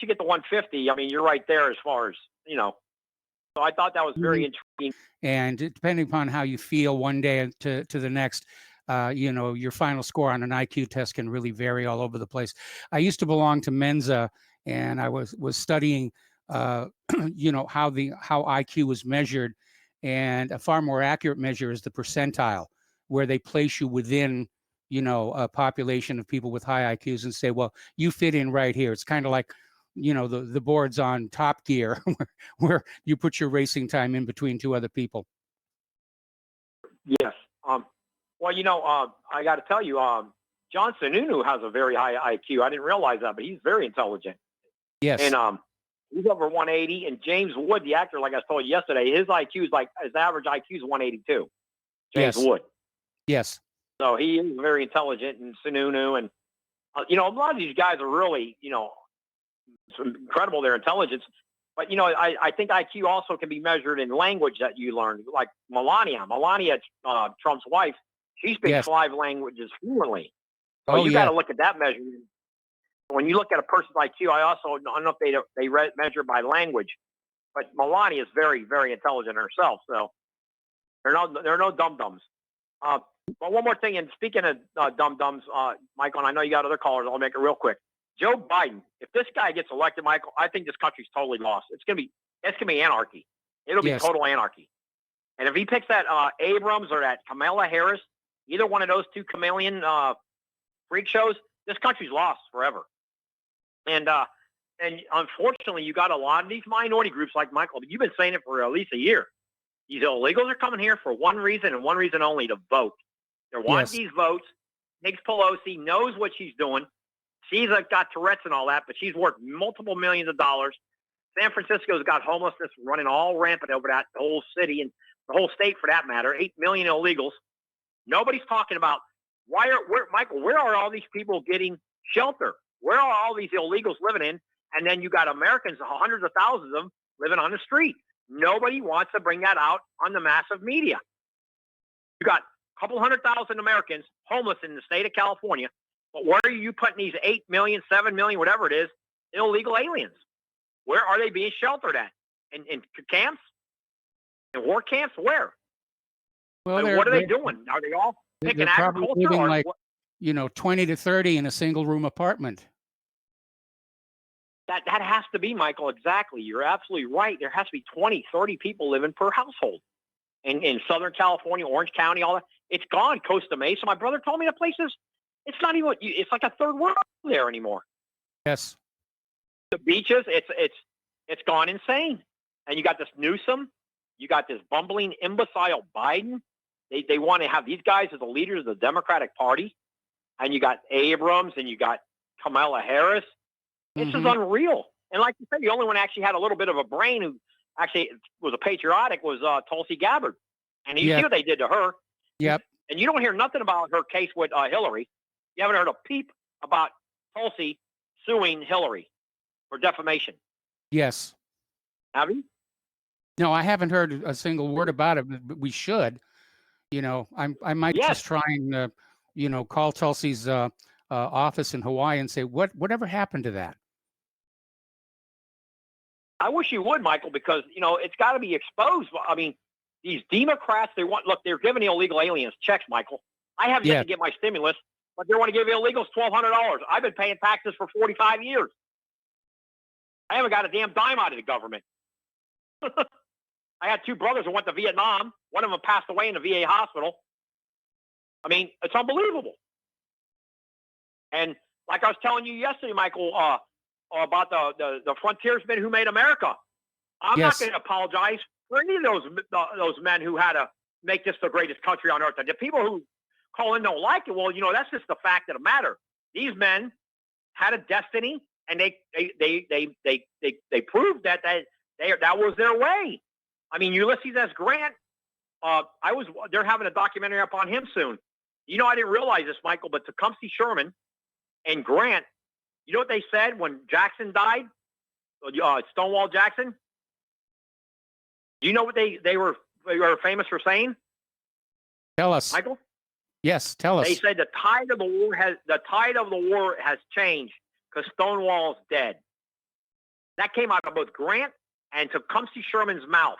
get to 150, I mean, you're right there as far as So I thought that was very intriguing. And depending upon how you feel one day to the next, your final score on an IQ test can really vary all over the place. I used to belong to Mensa, and I was studying, how IQ was measured, and a far more accurate measure is the percentile, where they place you within, a population of people with high IQs and say, well, you fit in right here. It's kind of like, the boards on Top Gear where you put your racing time in between two other people. Yes. Well, I got to tell you, John Sununu has a very high IQ. I didn't realize that, but he's very intelligent. Yes. And he's over 180. And James Wood, the actor, like I told you yesterday, his average IQ is 182. James Wood. Yes. So he is very intelligent, and Sununu, and a lot of these guys are really, it's incredible their intelligence. But I think IQ also can be measured in language that you learn, like Melania, Trump's wife. She speaks 5 languages fluently. So you got to look at that measurement. When you look at a person's IQ, I don't know if they measure by language, but Melania is very, very intelligent herself. So there are no dum-dums. But one more thing, and speaking of dum-dums, Michael, and I know you got other callers, I'll make it real quick. Joe Biden, if this guy gets elected, Michael, I think this country's totally lost. It's gonna be anarchy. It'll be total anarchy. And if he picks that Abrams or that Kamala Harris, either one of those two chameleon freak shows, this country's lost forever. And unfortunately, you got a lot of these minority groups like Michael. You've been saying it for at least a year. These illegals are coming here for one reason and one reason only: to vote. They want these votes. Nancy Pelosi knows what she's doing. She's got Tourette's and all that, but she's worth multiple millions of dollars. San Francisco's got homelessness running all rampant over that whole city and the whole state, for that matter. 8 million illegals. Nobody's talking about Michael, where are all these people getting shelter? Where are all these illegals living in? And then you got Americans, hundreds of thousands of them, living on the street. Nobody wants to bring that out on the massive media. You got a couple 100,000 Americans homeless in the state of California. But where are you putting these 8 million, 7 million, whatever it is, illegal aliens? Where are they being sheltered at? In camps? In war camps? Where? Well, what are they doing? Are they all picking probably agriculture? living Or like, 20 to 30 in a single room apartment. That has to be, Michael, exactly. You're absolutely right. There has to be 20, 30 people living per household. In Southern California, Orange County, all that. It's gone. Costa Mesa. My brother told me the places, it's not even, it's like a third world there anymore. Yes. The beaches, it's gone insane. And you got this Newsom, you got this bumbling imbecile Biden. They want to have these guys as the leaders of the Democratic Party. And you got Abrams and you got Kamala Harris. This is unreal. And like you said, the only one actually had a little bit of a brain who actually was a patriotic was Tulsi Gabbard. And you see what they did to her. Yep. And you don't hear nothing about her case with Hillary. You haven't heard a peep about Tulsi suing Hillary for defamation. Yes. Have you? No, I haven't heard a single word about it, but we should. I might Yes. just try and call Tulsi's office in Hawaii and say, whatever happened to that? I wish you would, Michael, because it's got to be exposed. I mean, these Democrats, they're giving the illegal aliens checks, Michael. I have yet to get my stimulus, but they want to give illegals $1,200. I've been paying taxes for 45 years. I haven't got a damn dime out of the government. I had two brothers who went to Vietnam. One of them passed away in the VA hospital. I mean, it's unbelievable. And like I was telling you yesterday, Michael, about the frontiersmen who made America. I'm not going to apologize for any of those men who had to make this the greatest country on earth. And the people who call in don't like it. Well, that's just the fact of the matter. These men had a destiny, and they proved that was their way. I mean, Ulysses S. Grant. They're having a documentary up on him soon. I didn't realize this, Michael, but Tecumseh Sherman and Grant. You know what they said when Jackson died? Stonewall Jackson. Do you know what they were famous for saying? Tell us, Michael. Yes, tell us. They said the tide of the war has changed because Stonewall's dead. That came out of both Grant and Tecumseh Sherman's mouth.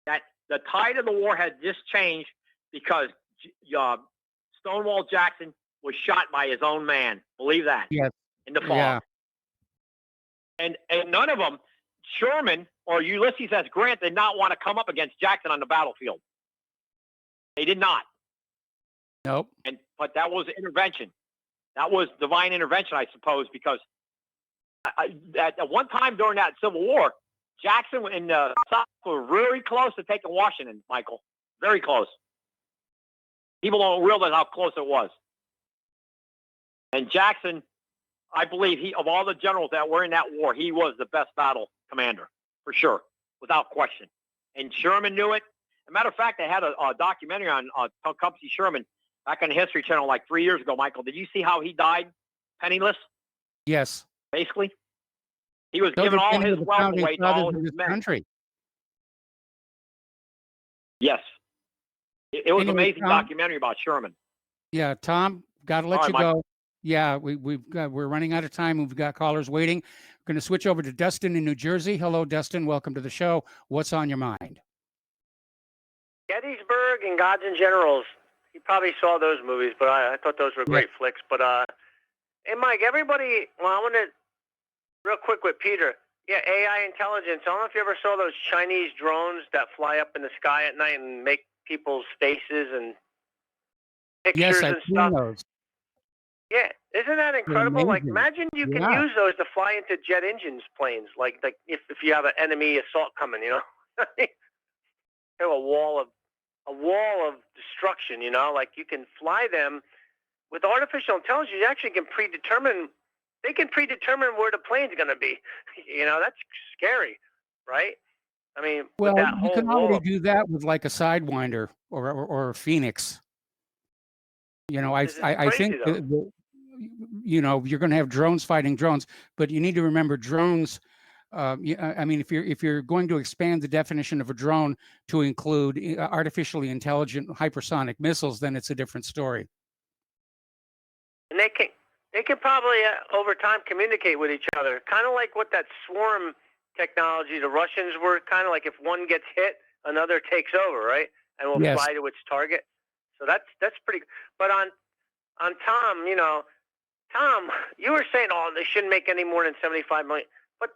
That the tide of the war had just changed because Stonewall Jackson was shot by his own man. Believe that. Yes. In the fall. Yeah. And none of them, Sherman or Ulysses S. Grant, did not want to come up against Jackson on the battlefield. They did not. Nope. But that was intervention. That was divine intervention, I suppose, because at one time during that Civil War, Jackson and the South were very close to taking Washington, Michael. Very close. People don't realize how close it was. And Jackson, I believe of all the generals that were in that war, he was the best battle commander, for sure, without question. And Sherman knew it. As a matter of fact, they had a documentary on Tecumseh Sherman back on the History Channel like 3 years ago, Michael. Did you see how he died penniless? Yes. Basically. He was giving all his wealth away to all his men. Country. Yes. It was an Anyway, amazing documentary about Sherman. Yeah, Tom, got to let you Mike. go. Yeah, we're running out of time. We've got callers waiting. We're going to switch over to Dustin in New Jersey. Hello, Dustin. Welcome to the show. What's on your mind? Gettysburg and Gods and Generals. You probably saw those movies, but I thought those were great flicks. But hey, Mike, everybody. Well, I want to real quick with Peter. Yeah, AI intelligence. I don't know if you ever saw those Chinese drones that fly up in the sky at night and make people's faces and pictures and I've stuff. seen those. Yeah, isn't that incredible? Like, amazing. imagine you can use those to fly into jet engines planes. Like if you have an enemy assault coming, have a wall of destruction. Like you can fly them with artificial intelligence. You actually can predetermine. They can predetermine where the plane's going to be. That's scary, right? I mean, Well, with that you whole can wall. already do that with like a Sidewinder or a Phoenix. I think you're going to have drones fighting drones, but you need to remember drones. I mean, if you're going to expand the definition of a drone to include artificially intelligent hypersonic missiles, then it's a different story. And they can probably over time communicate with each other, kind of like what that swarm technology the Russians were kind of like. If one gets hit, another takes over, right? And will fly to its target. So that's pretty. But on Tom, Tom, you were saying, oh, they shouldn't make any more than 75 million. But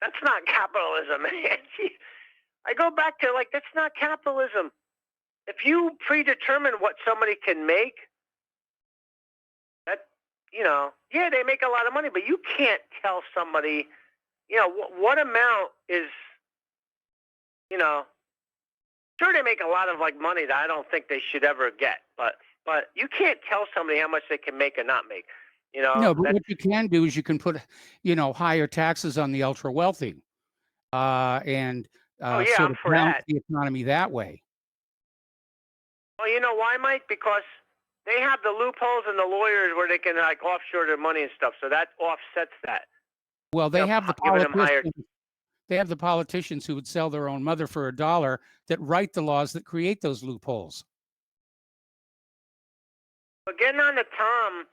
that's not capitalism, man. I go back to that's not capitalism. If you predetermine what somebody can make, that they make a lot of money, but you can't tell somebody, what amount is, sure, they make a lot of money that I don't think they should ever get, but you can't tell somebody how much they can make or not make. No, but what you can do is you can put, higher taxes on the ultra wealthy, and sort of balance the economy that way. Well, you know why, Mike? Because they have the loopholes and the lawyers where they can offshore their money and stuff, so that offsets that. Well, they have the They have the politicians who would sell their own mother for $1 that write the laws that create those loopholes. But getting on to Tom,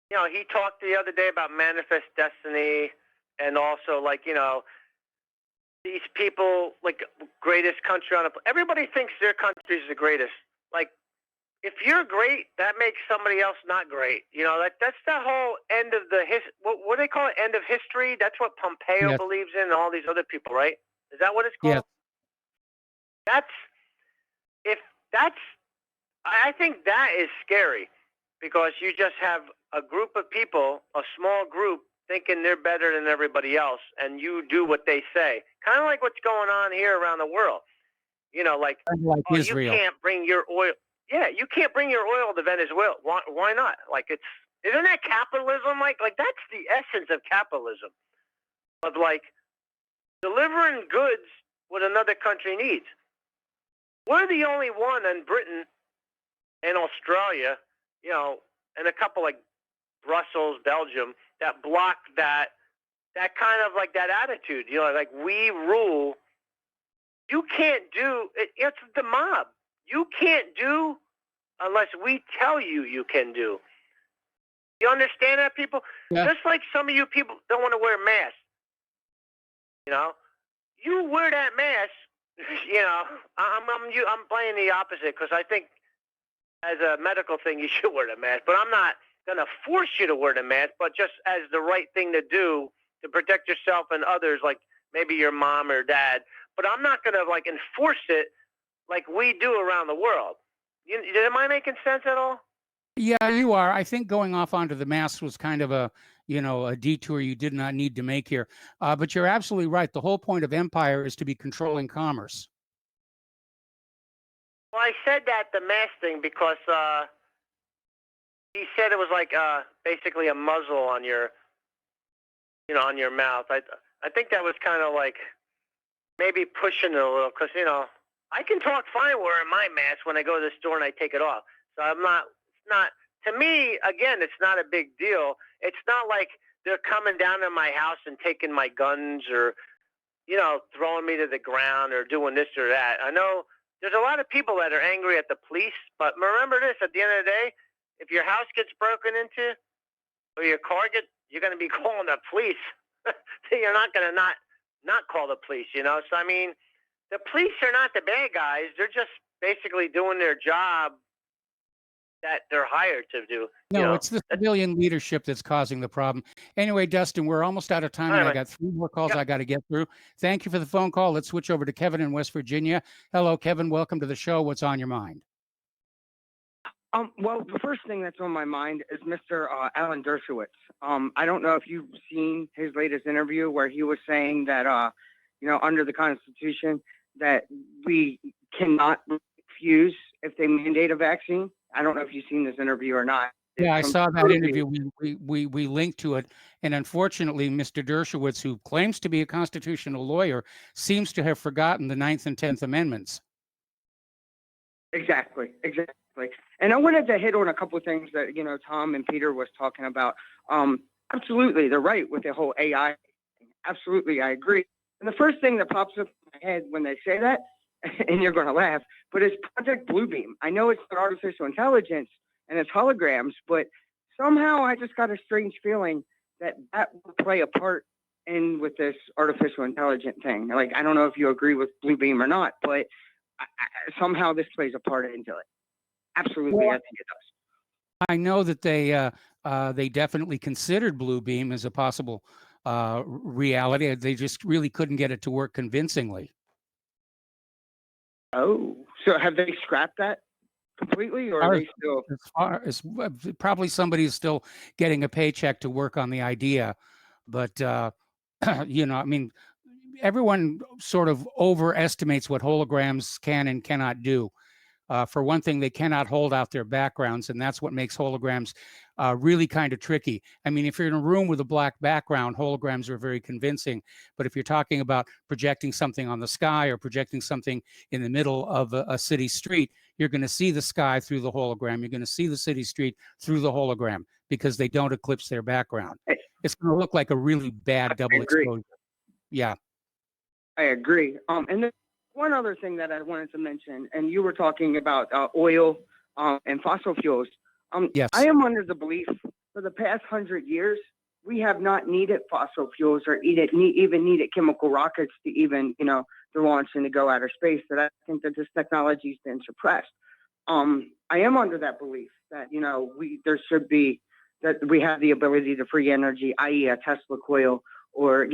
you know, he talked the other day about manifest destiny, and also, like, you know, these people, like, greatest country on the everybody thinks their country is the greatest. Like, if you're great, that makes somebody else not great. You know, that's the whole end of the what do they call it? End of history. That's what Pompeo Yes. believes in, and all these other people, right? Is that what it's called? Yes. I think that is scary, because you just have a group of people, a small group, thinking they're better than everybody else, and you do what they say. Kind of like what's going on here around the world. You know, like, Israel. you can't bring your oil. Yeah, you can't bring your oil to Venezuela. Why not? Like, isn't that capitalism? Like that's the essence of capitalism, of like delivering goods what another country needs. We're the only one in Britain and Australia, you know, and a couple like Brussels, Belgium, that block that kind of like that attitude. You know, like, we rule. You can't do it. It's the mob. You can't do unless we tell you can do. You understand that, people? Yeah. Just like some of you people don't want to wear masks. You know, you wear that mask. You know, I'm playing the opposite, because I think as a medical thing you should wear the mask. But I'm not going to force you to wear the mask, but just as the right thing to do to protect yourself and others, like maybe your mom or dad. But I'm not going to like enforce it like we do around the world. Am I making sense at all? Yeah, you are. I think going off onto the masks was kind of a detour you did not need to make here. But you're absolutely right. The whole point of empire is to be controlling commerce. Well, I said that, the mask thing, because he said it was like basically a muzzle on your, on your mouth. I think that was kind of like maybe pushing it a little, because, I can talk fine wearing my mask when I go to the store and I take it off. So it's not, to me, again, it's not a big deal. It's not like they're coming down to my house and taking my guns, or, throwing me to the ground, or doing this or that. I know there's a lot of people that are angry at the police, but remember this, at the end of the day, if your house gets broken into or your car you're going to be calling the police. You're not going to not call the police, So, I mean, the police are not the bad guys. They're just basically doing their job that they're hired to do. No, it's the civilian leadership that's causing the problem. Anyway, Dustin, we're almost out of time, and I got 3 more calls I got to get through. Thank you for the phone call. Let's switch over to Kevin in West Virginia. Hello, Kevin. Welcome to the show. What's on your mind? Well, the first thing that's on my mind is Mr. Alan Dershowitz. I don't know if you've seen his latest interview where he was saying that, under the Constitution, that we cannot refuse if they mandate a vaccine. I don't know if you've seen this interview or not. Yeah, I saw that interview. We linked to it. And unfortunately, Mr. Dershowitz, who claims to be a constitutional lawyer, seems to have forgotten the 9th and 10th Amendments. Exactly. And I wanted to hit on a couple of things that, Tom and Peter was talking about. Absolutely, they're right with the whole AI thing. Absolutely, I agree. And the first thing that pops up in my head when they say that, and you're going to laugh, but it's Project Bluebeam. I know it's not artificial intelligence and it's holograms, but somehow I just got a strange feeling that will play a part in with this artificial intelligence thing. Like, I don't know if you agree with Bluebeam or not, but somehow this plays a part into it. Absolutely, Well, I think it does. I know that they definitely considered Bluebeam as a possible reality. They just really couldn't get it to work convincingly. Oh, so have they scrapped that completely, or are they still? As far as probably somebody is still getting a paycheck to work on the idea, but I mean, everyone sort of overestimates what holograms can and cannot do. For one thing, they cannot hold out their backgrounds, and that's what makes holograms really kind of tricky. I mean, if you're in a room with a black background, holograms are very convincing. But if you're talking about projecting something on the sky or projecting something in the middle of a city street, you're going to see the sky through the hologram. You're going to see the city street through the hologram because they don't eclipse their background. It's going to look like a really bad double exposure. Yeah. I agree. And then one other thing that I wanted to mention, and you were talking about oil and fossil fuels. Yes. I am under the belief for the past 100 years, we have not needed fossil fuels or even needed chemical rockets to even, to launch and to go outer space. That I think that this technology has been suppressed. I am under that belief that, that we have the ability to free energy, i.e. a Tesla coil or,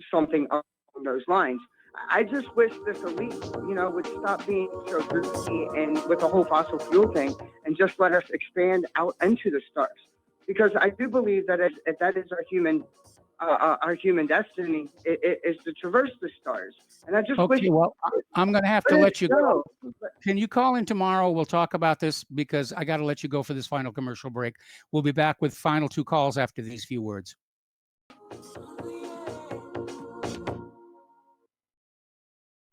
something along those lines. I just wish this elite, would stop being so greedy and with the whole fossil fuel thing and just let us expand out into the stars. Because I do believe that if that is our human destiny, it is to traverse the stars. And I just wish. Well, I'm going to have to let you go. Can you call in tomorrow? We'll talk about this because I got to let you go for this final commercial break. We'll be back with final 2 calls after these few words.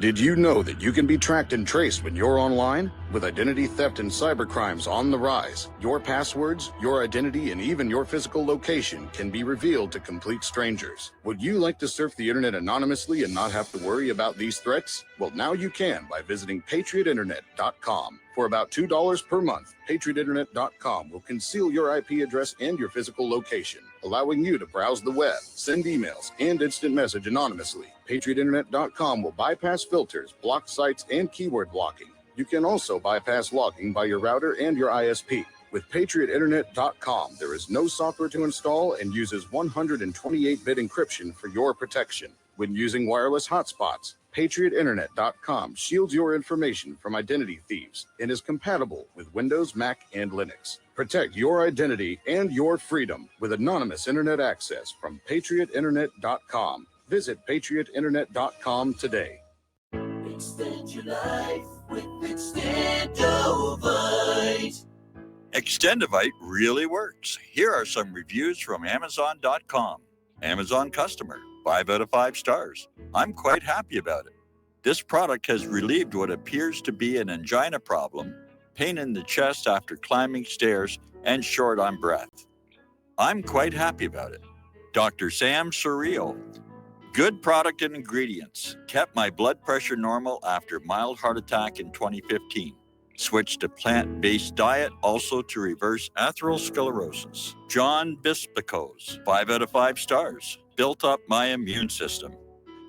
Did you know that you can be tracked and traced when you're online? With identity theft and cybercrimes on the rise, your passwords, your identity, and even your physical location can be revealed to complete strangers. Would you like to surf the internet anonymously and not have to worry about these threats? Well, now you can by visiting patriotinternet.com. For about $2 per month, patriotinternet.com will conceal your IP address and your physical location, allowing you to browse the web, send emails, and instant message anonymously. patriotinternet.com will bypass filters, block sites, and keyword blocking. You can also bypass logging by your router and your ISP. With patriotinternet.com, there is no software to install and uses 128-bit encryption for your protection. When using wireless hotspots, patriotinternet.com shields your information from identity thieves and is compatible with Windows, Mac, and Linux. Protect your identity and your freedom with anonymous internet access from patriotinternet.com. Visit patriotinternet.com today. Extend your life with Extendovite. Extendovite really works. Here are some reviews from Amazon.com. Amazon customer, 5 out of 5 stars. I'm quite happy about it. This product has relieved what appears to be an angina problem, pain in the chest after climbing stairs, and short on breath. I'm quite happy about it. Dr. Sam Surreal. Good product and ingredients. Kept my blood pressure normal after mild heart attack in 2015. Switched to plant-based diet also to reverse atherosclerosis. John Bispicos, 5 out of 5 stars. Built up my immune system.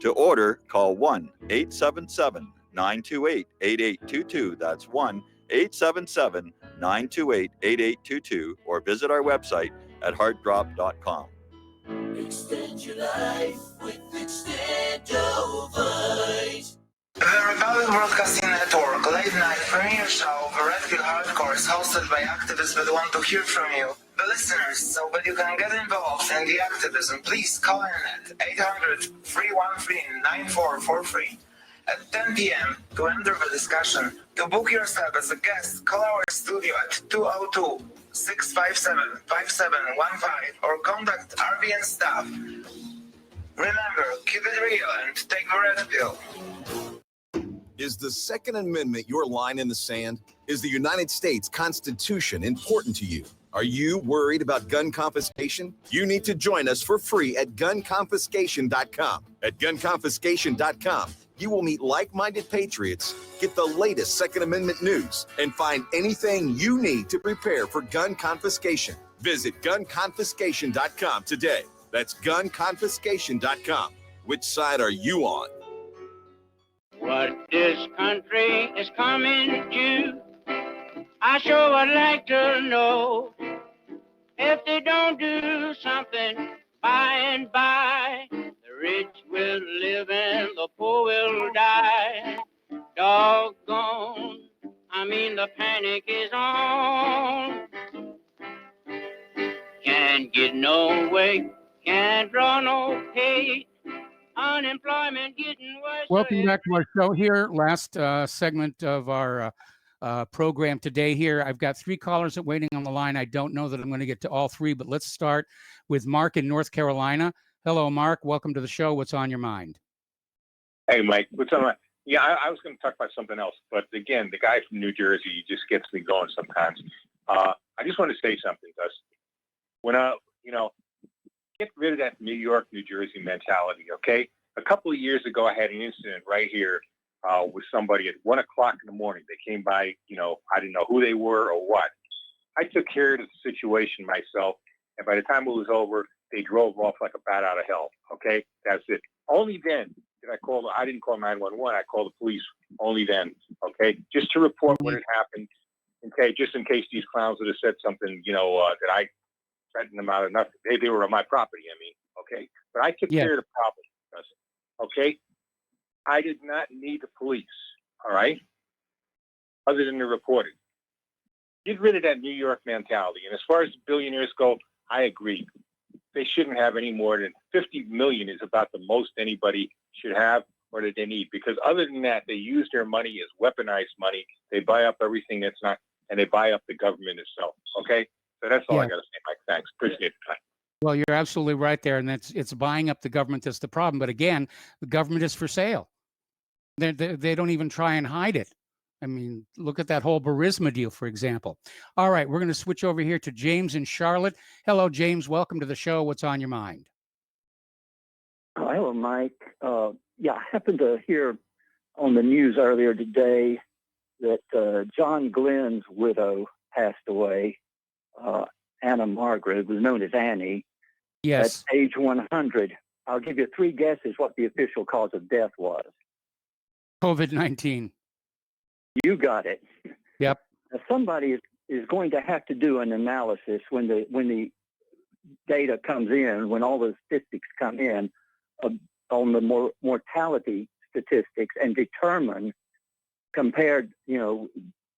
To order, call 1-877-928-8822. That's 1-877-928-8822 or visit our website at heartdrop.com. Extend your life with Extendovite. The Republic Broadcasting Network late night premiere show of Red Pill Hardcore is hosted by activists that want to hear from you, the listeners. So that you can get involved in the activism, please call in at 800-313-9443 at 10 p.m. to enter the discussion. To book yourself as a guest, call our studio at 202-657-5715 or contact RBN staff. Remember, keep it real and take the red pill. Is the Second Amendment your line in the sand? Is the United States Constitution important to you? Are you worried about gun confiscation? You need to join us for free at gunconfiscation.com. At gunconfiscation.com, you will meet like-minded patriots, get the latest Second Amendment news, and find anything you need to prepare for gun confiscation. Visit gunconfiscation.com today. That's gunconfiscation.com. Which side are you on? What this country is coming to, I sure would like to know. If they don't do something by and by, the rich will live and the poor will die. Doggone, the panic is on. Can't get no way, can't draw no pay. Unemployment getting worse. Welcome back to our show here. Last segment of our program today here. I've got 3 callers waiting on the line. I don't know that I'm going to get to all 3, but let's start with Mark in North Carolina. Hello, Mark. Welcome to the show. What's on your mind? Hey, Mike. What's on my... Yeah, I was going to talk about something else. But again, the guy from New Jersey just gets me going sometimes. I just want to say something, Gus. When get rid of that New York, New Jersey mentality, okay? A couple of years ago, I had an incident right here with somebody at 1 o'clock in the morning. They came by, I didn't know who they were or what. I took care of the situation myself, and by the time it was over, they drove off like a bat out of hell. Okay, that's it. Only then did I call. I didn't call 911. I called the police. Only then. Okay, just to report what had happened. Okay, just in case these clowns would have said something, that I threatened them out of nothing. They were on my property. I mean, okay, but I took care of the problem. Okay, I did not need the police. All right, other than to report it. Get rid of that New York mentality. And as far as the billionaires go, I agree. They shouldn't have any more than 50 million is about the most anybody should have or that they need. Because other than that, they use their money as weaponized money. They buy up everything that's not, and they buy up the government itself. Okay? So that's all I got to say, Mike. Thanks. Appreciate the time. Well, you're absolutely right there. And it's buying up the government that's the problem. But again, the government is for sale. They don't even try and hide it. I mean, look at that whole Burisma deal, for example. All right, we're going to switch over here to James in Charlotte. Hello, James. Welcome to the show. What's on your mind? Hello, Mike. I happened to hear on the news earlier today that John Glenn's widow passed away. Anna Margaret, was known as Annie. Yes. At age 100. I'll give you 3 guesses what the official cause of death was. COVID-19. You got it. Yep. Now, somebody is going to have to do an analysis when the data comes in, when all the statistics come in on the mortality statistics, and determine, compared,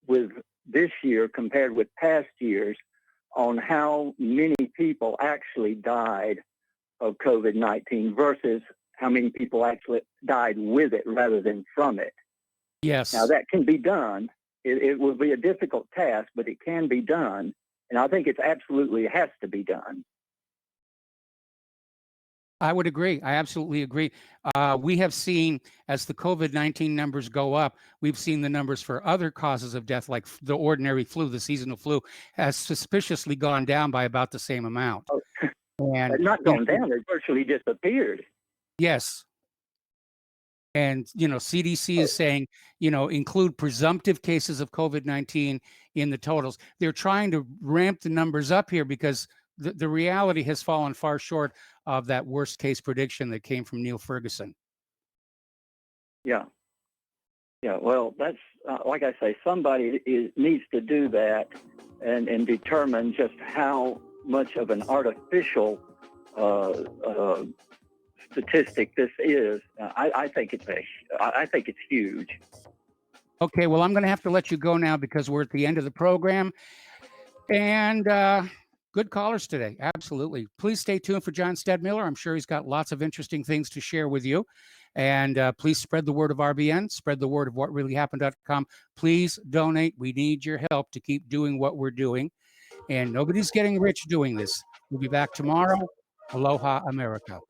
with this year compared with past years, on how many people actually died of COVID-19 versus how many people actually died with it rather than from it. Yes. Now, that can be done. It will be a difficult task, but it can be done. And I think it absolutely has to be done. I would agree. I absolutely agree. We have seen, as the COVID-19 numbers go up, we've seen the numbers for other causes of death, like the ordinary flu, the seasonal flu, has suspiciously gone down by about the same amount. And not gone down, it virtually disappeared. Yes. And, CDC is saying, include presumptive cases of COVID-19 in the totals. They're trying to ramp the numbers up here because the reality has fallen far short of that worst case prediction that came from Neil Ferguson. Yeah. Well, that's like I say, somebody needs to do that and determine just how much of an artificial statistic this is. I think it's huge. Okay, well, I'm going to have to let you go now because we're at the end of the program. And good callers today. Absolutely. Please stay tuned for John Stedmiller. I'm sure he's got lots of interesting things to share with you. And please spread the word of RBN, spread the word of whatreallyhappened.com. Please donate. We need your help to keep doing what we're doing. And nobody's getting rich doing this. We'll be back tomorrow. Aloha, America.